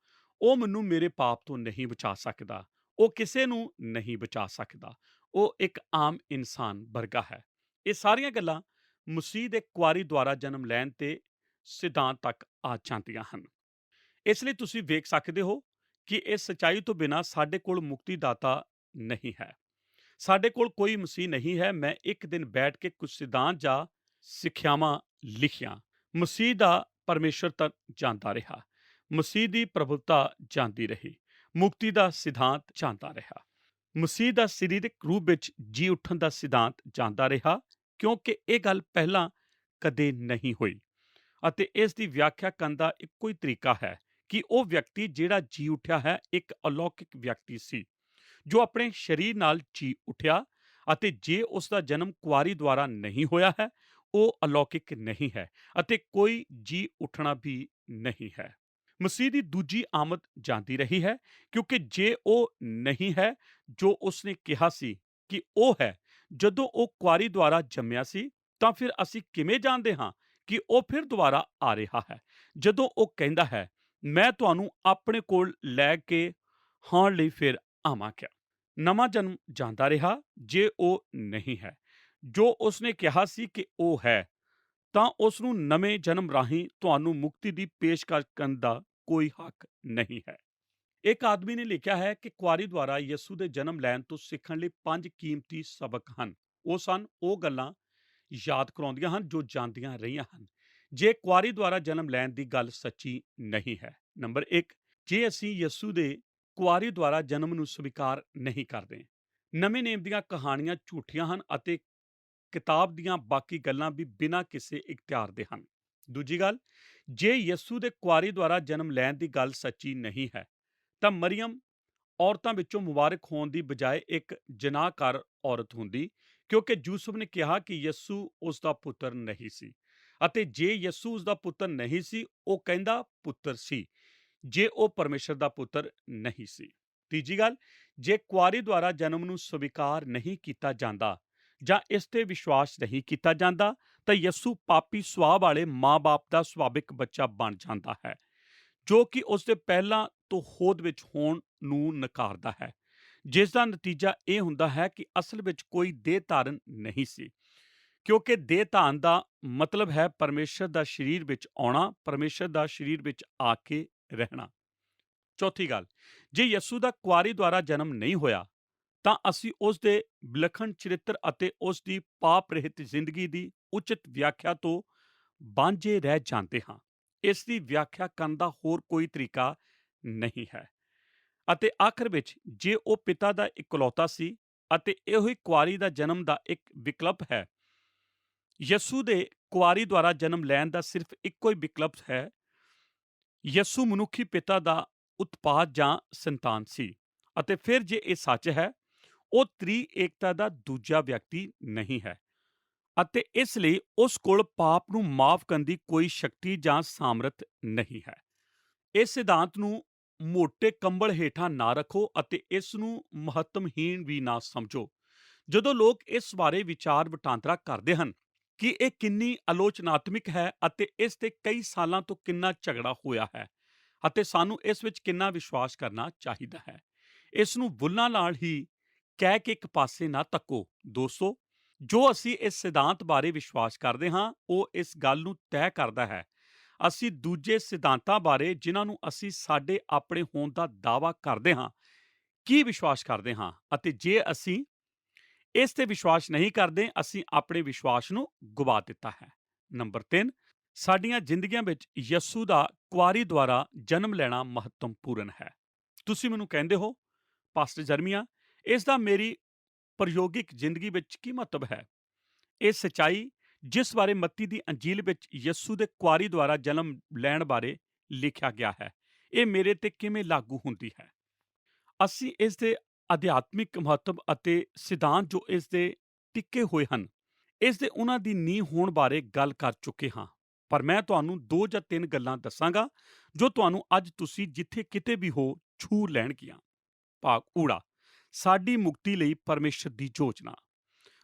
ਉਹ ਮੈਨੂੰ ਮੇਰੇ ਪਾਪ ਤੋਂ ਨਹੀਂ ਬਚਾ ਸਕਦਾ। ਉਹ ਕਿਸੇ ਨੂੰ ਨਹੀਂ ਬਚਾ ਸਕਦਾ। ਉਹ ਇੱਕ ਆਮ ਇਨਸਾਨ ਵਰਗਾ ਹੈ। ਇਹ ਸਾਰੀਆਂ ਗੱਲਾਂ ਮਸੀਹ ਦੇ ਕੁਆਰੀ ਦੁਆਰਾ ਜਨਮ ਲੈਣ ਤੇ ਸਿਧਾਂਤ ਤੱਕ ਆ ਜਾਂਦੀਆਂ ਹਨ। ਇਸ ਲਈ ਤੁਸੀਂ ਵੇਖ ਸਕਦੇ ਹੋ ਕਿ ਇਸ ਸੱਚਾਈ ਤੋਂ ਬਿਨਾਂ ਸਾਡੇ ਕੋਲ ਮੁਕਤੀਦਾਤਾ ਨਹੀਂ ਹੈ। ਸਾਡੇ ਕੋਲ ਕੋਈ ਮਸੀਹ ਨਹੀਂ ਹੈ। ਮੈਂ ਇੱਕ ਦਿਨ ਬੈਠ ਕੇ ਕੁਝ ਸਿਧਾਂਤ ਜਾਂ ਸਿੱਖਿਆਵਾਂ ਲਿਖੀਆਂ। ਮਸੀਹ ਦਾ ਪਰਮੇਸ਼ਰ ਤੱਕ ਜਾਂਦਾ ਰਿਹਾ। ਮਸੀਹ ਦੀ ਪ੍ਰਭੁਤਾ ਜਾਂਦੀ ਰਹੀ। ਮੁਕਤੀ ਦਾ ਸਿਧਾਂਤ ਜਾਂਦਾ ਰਿਹਾ। ਮਸੀਹ ਦਾ ਸਰੀਰਕ ਰੂਪ ਵਿੱਚ ਜੀ ਉੱਠਣ ਦਾ ਸਿਧਾਂਤ ਜਾਂਦਾ ਰਿਹਾ, ਕਿਉਂਕਿ ਇਹ ਗੱਲ ਪਹਿਲਾਂ ਕਦੇ ਨਹੀਂ ਹੋਈ। ਅਤੇ ਇਸ ਦੀ ਵਿਆਖਿਆ ਕਰਨ ਦਾ ਇੱਕੋ ਹੀ ਤਰੀਕਾ ਹੈ ਕਿ ਉਹ ਵਿਅਕਤੀ ਜਿਹੜਾ ਜੀ ਉੱਠਿਆ ਹੈ, ਇੱਕ ਅਲੌਕਿਕ ਵਿਅਕਤੀ ਸੀ ਜੋ ਆਪਣੇ ਸਰੀਰ ਨਾਲ ਜੀ ਉੱਠਿਆ। ਅਤੇ ਜੇ ਉਸ ਦਾ ਜਨਮ ਕੁਆਰੀ ਦੁਆਰਾ ਨਹੀਂ ਹੋਇਆ ਹੈ, ਉਹ ਅਲੌਕਿਕ ਨਹੀਂ ਹੈ ਅਤੇ ਕੋਈ ਜੀ ਉੱਠਣਾ ਵੀ ਨਹੀਂ ਹੈ। ਮਸੀਹ ਦੀ ਦੂਜੀ ਆਮਦ ਜਾਂਦੀ ਰਹੀ ਹੈ, ਕਿਉਂਕਿ ਜੇ ਉਹ ਨਹੀਂ ਹੈ ਜੋ ਉਸਨੇ ਕਿਹਾ ਸੀ ਕਿ ਉਹ ਹੈ ਜਦੋਂ ਉਹ ਕੁਆਰੀ ਦੁਆਰਾ ਜੰਮਿਆ ਸੀ, ਤਾਂ ਫਿਰ ਅਸੀਂ ਕਿਵੇਂ ਜਾਣਦੇ ਹਾਂ ਕਿ ਉਹ ਫਿਰ ਦੁਬਾਰਾ ਆ ਰਿਹਾ ਹੈ, ਜਦੋਂ ਉਹ ਕਹਿੰਦਾ ਹੈ, ਮੈਂ ਤੁਹਾਨੂੰ ਆਪਣੇ ਕੋਲ ਲੈ ਕੇ ਆਉਣ ਲਈ ਫਿਰ ਆਵਾਂਗਾ। ਨਵਾਂ ਜਨਮ ਜਾਂਦਾ ਰਿਹਾ। ਜੇ ਉਹ ਨਹੀਂ ਹੈ ਜੋ ਉਸਨੇ ਕਿਹਾ ਸੀ ਕਿ ਉਹ ਹੈ, ਤਾਂ ਉਸ ਨੂੰ ਨਵੇਂ ਜਨਮ ਰਾਹੀਂ ਤੁਹਾਨੂੰ ਮੁਕਤੀ ਦੀ ਪੇਸ਼ਕਸ਼ ਕਰਨ ਦਾ ਕੋਈ ਹੱਕ ਨਹੀਂ ਹੈ। ਇੱਕ ਆਦਮੀ ਨੇ ਲਿਖਿਆ ਹੈ ਕਿ ਕੁਆਰੀ ਦੁਆਰਾ ਯਿਸੂ ਦੇ ਜਨਮ ਲੈਣ ਤੋਂ ਸਿੱਖਣ ਲਈ 5 ਕੀਮਤੀ ਸਬਕ ਹਨ। ਉਹ ਗੱਲਾਂ ਯਾਦ ਕਰਾਉਂਦੀਆਂ ਹਨ ਜੋ ਜਾਂਦੀਆਂ ਰਹੀਆਂ ਹਨ। ਜੇ ਕੁਆਰੀ ਦੁਆਰਾ ਜਨਮ ਲੈਣ ਦੀ ਗੱਲ ਸੱਚੀ ਨਹੀਂ ਹੈ। ਨੰਬਰ 1, ਜੇ ਅਸੀਂ ਯਿਸੂ ਦੇ ਕੁਆਰੀ ਦੁਆਰਾ ਜਨਮ ਨੂੰ ਸਵੀਕਾਰ ਨਹੀਂ ਕਰਦੇ, ਨਵੇਂ ਨੇਮ ਦੀਆਂ ਕਹਾਣੀਆਂ ਝੂਠੀਆਂ ਹਨ ਅਤੇ ਕਿਤਾਬ ਦੀਆਂ ਬਾਕੀ ਗੱਲਾਂ ਵੀ ਬਿਨਾਂ ਕਿਸੇ ਇਖਤਿਆਰ ਦੇ ਹਨ। ਦੂਜੀ ਗੱਲ, ਜੇ ਯਿਸੂ ਦੇ ਕੁਆਰੀ ਦੁਆਰਾ ਜਨਮ ਲੈਣ ਦੀ ਗੱਲ ਸੱਚੀ ਨਹੀਂ ਹੈ, ਤਾਂ ਮਰੀਅਮ ਔਰਤਾਂ ਵਿੱਚੋਂ ਮੁਬਾਰਕ ਹੋਣ ਦੀ ਬਜਾਏ ਇੱਕ ਜਨਾਹਕਾਰ ਔਰਤ ਹੁੰਦੀ, ਕਿਉਂਕਿ ਯੂਸੁਫ ਨੇ ਕਿਹਾ ਕਿ ਯਿਸੂ ਉਸ ਦਾ ਪੁੱਤਰ ਨਹੀਂ ਸੀ। ਅਤੇ ਜੇ ਯਿਸੂ ਉਸ ਦਾ ਪੁੱਤਰ ਨਹੀਂ ਸੀ, ਉਹ ਕਹਿੰਦਾ ਪੁੱਤਰ ਸੀ, ਜੇ ਉਹ ਪਰਮੇਸ਼ਰ ਦਾ ਪੁੱਤਰ ਨਹੀਂ ਸੀ। ਤੀਜੀ ਗੱਲ, ਜੇ ਕੁਆਰੀ ਦੁਆਰਾ ਜਨਮ ਨੂੰ ਸਵੀਕਾਰ ਨਹੀਂ ਕੀਤਾ ਜਾਂਦਾ ਜਾਂ ਇਸ ਤੇ ਵਿਸ਼ਵਾਸ ਨਹੀਂ ਕੀਤਾ ਜਾਂਦਾ, ਤਾਂ ਯਿਸੂ ਪਾਪੀ ਸੁਭਾਅ ਵਾਲੇ ਮਾਂ-ਬਾਪ ਦਾ ਸੁਭਾਵਿਕ ਬੱਚਾ ਬਣ ਜਾਂਦਾ ਹੈ, ਜੋ ਕਿ ਉਸ ਦੇ ਪਹਿਲਾਂ ਤੋਂ ਹੋਂਦ ਵਿੱਚ ਹੋਣ ਨੂੰ ਨਕਾਰਦਾ ਹੈ, ਜਿਸ ਦਾ ਨਤੀਜਾ ਇਹ ਹੁੰਦਾ ਹੈ ਕਿ ਅਸਲ ਵਿੱਚ ਕੋਈ ਦੇਹ ਧਾਰਨ ਨਹੀਂ ਸੀ, ਕਿਉਂਕਿ ਦੇਹ ਧਾਰਨ ਦਾ ਮਤਲਬ ਹੈ ਪਰਮੇਸ਼ਰ ਦਾ ਸਰੀਰ ਵਿੱਚ ਆਉਣਾ, ਪਰਮੇਸ਼ਰ ਦਾ ਸਰੀਰ ਵਿੱਚ ਆ ਕੇ ਰਹਿਣਾ। ਚੌਥੀ ਗੱਲ, ਜੇ ਯਿਸੂ ਦਾ ਕੁਆਰੀ ਦੁਆਰਾ ਜਨਮ ਨਹੀਂ ਹੋਇਆ, ਤਾਂ ਅਸੀਂ ਉਸ ਦੇ ਵਿਲੱਖਣ ਚਰਿੱਤਰ ਅਤੇ ਉਸ ਦੀ ਪਾਪ ਰਹਿਤ ਜ਼ਿੰਦਗੀ ਦੀ ਉਚਿਤ ਵਿਆਖਿਆ ਤੋਂ ਵਾਂਝੇ ਰਹਿ ਜਾਂਦੇ ਹਾਂ। ਇਸ ਦੀ ਵਿਆਖਿਆ ਕਰਨ ਦਾ ਹੋਰ ਕੋਈ ਤਰੀਕਾ ਨਹੀਂ ਹੈ। ਅਤੇ ਆਖਰ ਵਿੱਚ, ਜੇ ਉਹ ਪਿਤਾ ਦਾ ਇਕਲੌਤਾ ਸੀ ਅਤੇ ਇਹੋ ਹੀ ਕੁਆਰੀ ਦਾ ਜਨਮ ਦਾ ਇੱਕ ਵਿਕਲਪ ਹੈ, ਯਿਸੂ ਦੇ ਕੁਆਰੀ ਦੁਆਰਾ ਜਨਮ ਲੈਣ ਦਾ ਸਿਰਫ ਇੱਕੋ ਹੀ ਵਿਕਲਪ ਹੈ। ਯਿਸੂ ਮਨੁੱਖੀ ਪਿਤਾ ਦਾ ਉਤਪਾਦ ਜਾਂ ਸੰਤਾਨ ਸੀ। ਅਤੇ ਫਿਰ ਜੇ ਇਹ ਸੱਚ ਹੈ, ਉਹ ਤ੍ਰਿਏਕਤਾ ਦਾ ਦੂਜਾ ਵਿਅਕਤੀ ਨਹੀਂ ਹੈ ਅਤੇ ਇਸ ਲਈ ਉਸ ਕੋਲ ਪਾਪ ਨੂੰ ਮਾਫ ਕਰਨ ਦੀ ਕੋਈ ਸ਼ਕਤੀ ਜਾਂ ਸਾਮਰਥ ਨਹੀਂ ਹੈ। ਇਸ ਸਿਧਾਂਤ ਨੂੰ ਮੋਟੇ ਕੰਬਲ ਹੇਠਾਂ ਨਾ ਰੱਖੋ ਅਤੇ ਇਸ ਨੂੰ ਮਹੱਤਵਹੀਣ ਵੀ ਨਾ ਸਮਝੋ। ਜਦੋਂ ਲੋਕ ਇਸ ਬਾਰੇ ਵਿਚਾਰ ਵਟਾਂਦਰਾ ਕਰਦੇ ਹਨ ਕਿ ਇਹ ਕਿੰਨੀ ਆਲੋਚਨਾਤਮਕ ਹੈ ਅਤੇ ਇਸ ਤੇ ਕਈ ਸਾਲਾਂ ਤੋਂ ਕਿੰਨਾ ਝਗੜਾ ਹੋਇਆ ਹੈ ਅਤੇ ਸਾਨੂੰ ਇਸ ਵਿੱਚ ਕਿੰਨਾ ਵਿਸ਼ਵਾਸ ਕਰਨਾ ਚਾਹੀਦਾ ਹੈ, ਇਸ ਨੂੰ ਬੁੱਲਾਂ ਨਾਲ ਹੀ ਕਹਿ ਕੇ ਇੱਕ ਪਾਸੇ ਨਾ ਧੱਕੋ। ਦੋਸਤੋ, ਜੋ ਅਸੀਂ ਇਸ ਸਿਧਾਂਤ ਬਾਰੇ ਵਿਸ਼ਵਾਸ ਕਰਦੇ ਹਾਂ, ਉਹ ਇਸ ਗੱਲ ਨੂੰ ਤੈਅ ਕਰਦਾ ਹੈ ਅਸੀਂ ਦੂਜੇ ਸਿਧਾਂਤਾਂ ਬਾਰੇ, ਜਿਨ੍ਹਾਂ ਨੂੰ ਅਸੀਂ ਸਾਡੇ ਆਪਣੇ ਹੋਣ ਦਾ ਦਾਅਵਾ ਕਰਦੇ ਹਾਂ, ਕੀ ਵਿਸ਼ਵਾਸ ਕਰਦੇ ਹਾਂ। ਅਤੇ ਜੇ ਅਸੀਂ ਇਸ ਤੇ ਵਿਸ਼ਵਾਸ ਨਹੀਂ ਕਰਦੇ, ਅਸੀਂ ਆਪਣੇ ਵਿਸ਼ਵਾਸ ਨੂੰ ਗੁਆ ਦਿੱਤਾ ਹੈ। ਨੰਬਰ 3, ਸਾਡੀਆਂ ਜ਼ਿੰਦਗੀਆਂ ਵਿੱਚ ਯਿਸੂ ਦਾ ਕੁਆਰੀ ਦੁਆਰਾ ਜਨਮ ਲੈਣਾ ਮਹੱਤਵਪੂਰਨ ਹੈ। ਤੁਸੀਂ ਮੈਨੂੰ ਕਹਿੰਦੇ ਹੋ, ਪਾਸਟਰ ਜਰਮੀਆ, ਇਸ ਦਾ ਮੇਰੀ ਪ੍ਰਯੋਗਿਕ ਜ਼ਿੰਦਗੀ ਵਿੱਚ ਕੀ ਮਹੱਤਵ ਹੈ? ਇਹ ਸੱਚਾਈ ਜਿਸ ਬਾਰੇ ਮੱਤੀ ਦੀ ਅੰਜੀਲ ਵਿੱਚ ਯਿਸੂ ਦੇ ਕੁਆਰੀ ਦੁਆਰਾ ਜਨਮ ਲੈਣ ਬਾਰੇ ਲਿਖਿਆ ਗਿਆ ਹੈ, ਇਹ ਮੇਰੇ ਤੇ ਕਿਵੇਂ ਲਾਗੂ ਹੁੰਦੀ ਹੈ? ਅਸੀਂ ਇਸ ਦੇ ਅਧਿਆਤਮਿਕ ਮਹੱਤਵ ਅਤੇ ਸਿਧਾਂਤ ਜੋ ਇਸ ਦੇ ਟਿੱਕੇ ਹੋਏ ਹਨ, ਇਸ ਦੇ ਉਹਨਾਂ ਦੀ ਨੀਂਹ ਹੋਣ ਬਾਰੇ ਗੱਲ ਕਰ ਚੁੱਕੇ ਹਾਂ। ਪਰ ਮੈਂ ਤੁਹਾਨੂੰ 2 ਜਾਂ 3 ਗੱਲਾਂ ਦੱਸਾਂਗਾ ਜੋ ਤੁਹਾਨੂੰ ਅੱਜ ਤੁਸੀਂ ਜਿੱਥੇ ਕਿਤੇ ਵੀ ਹੋ ਛੂ ਲੈਣਗੀਆਂ। ਭਾਗ ਊੜਾ, ਸਾਡੀ ਮੁਕਤੀ ਲਈ ਪਰਮੇਸ਼ਰ ਦੀ ਯੋਜਨਾ।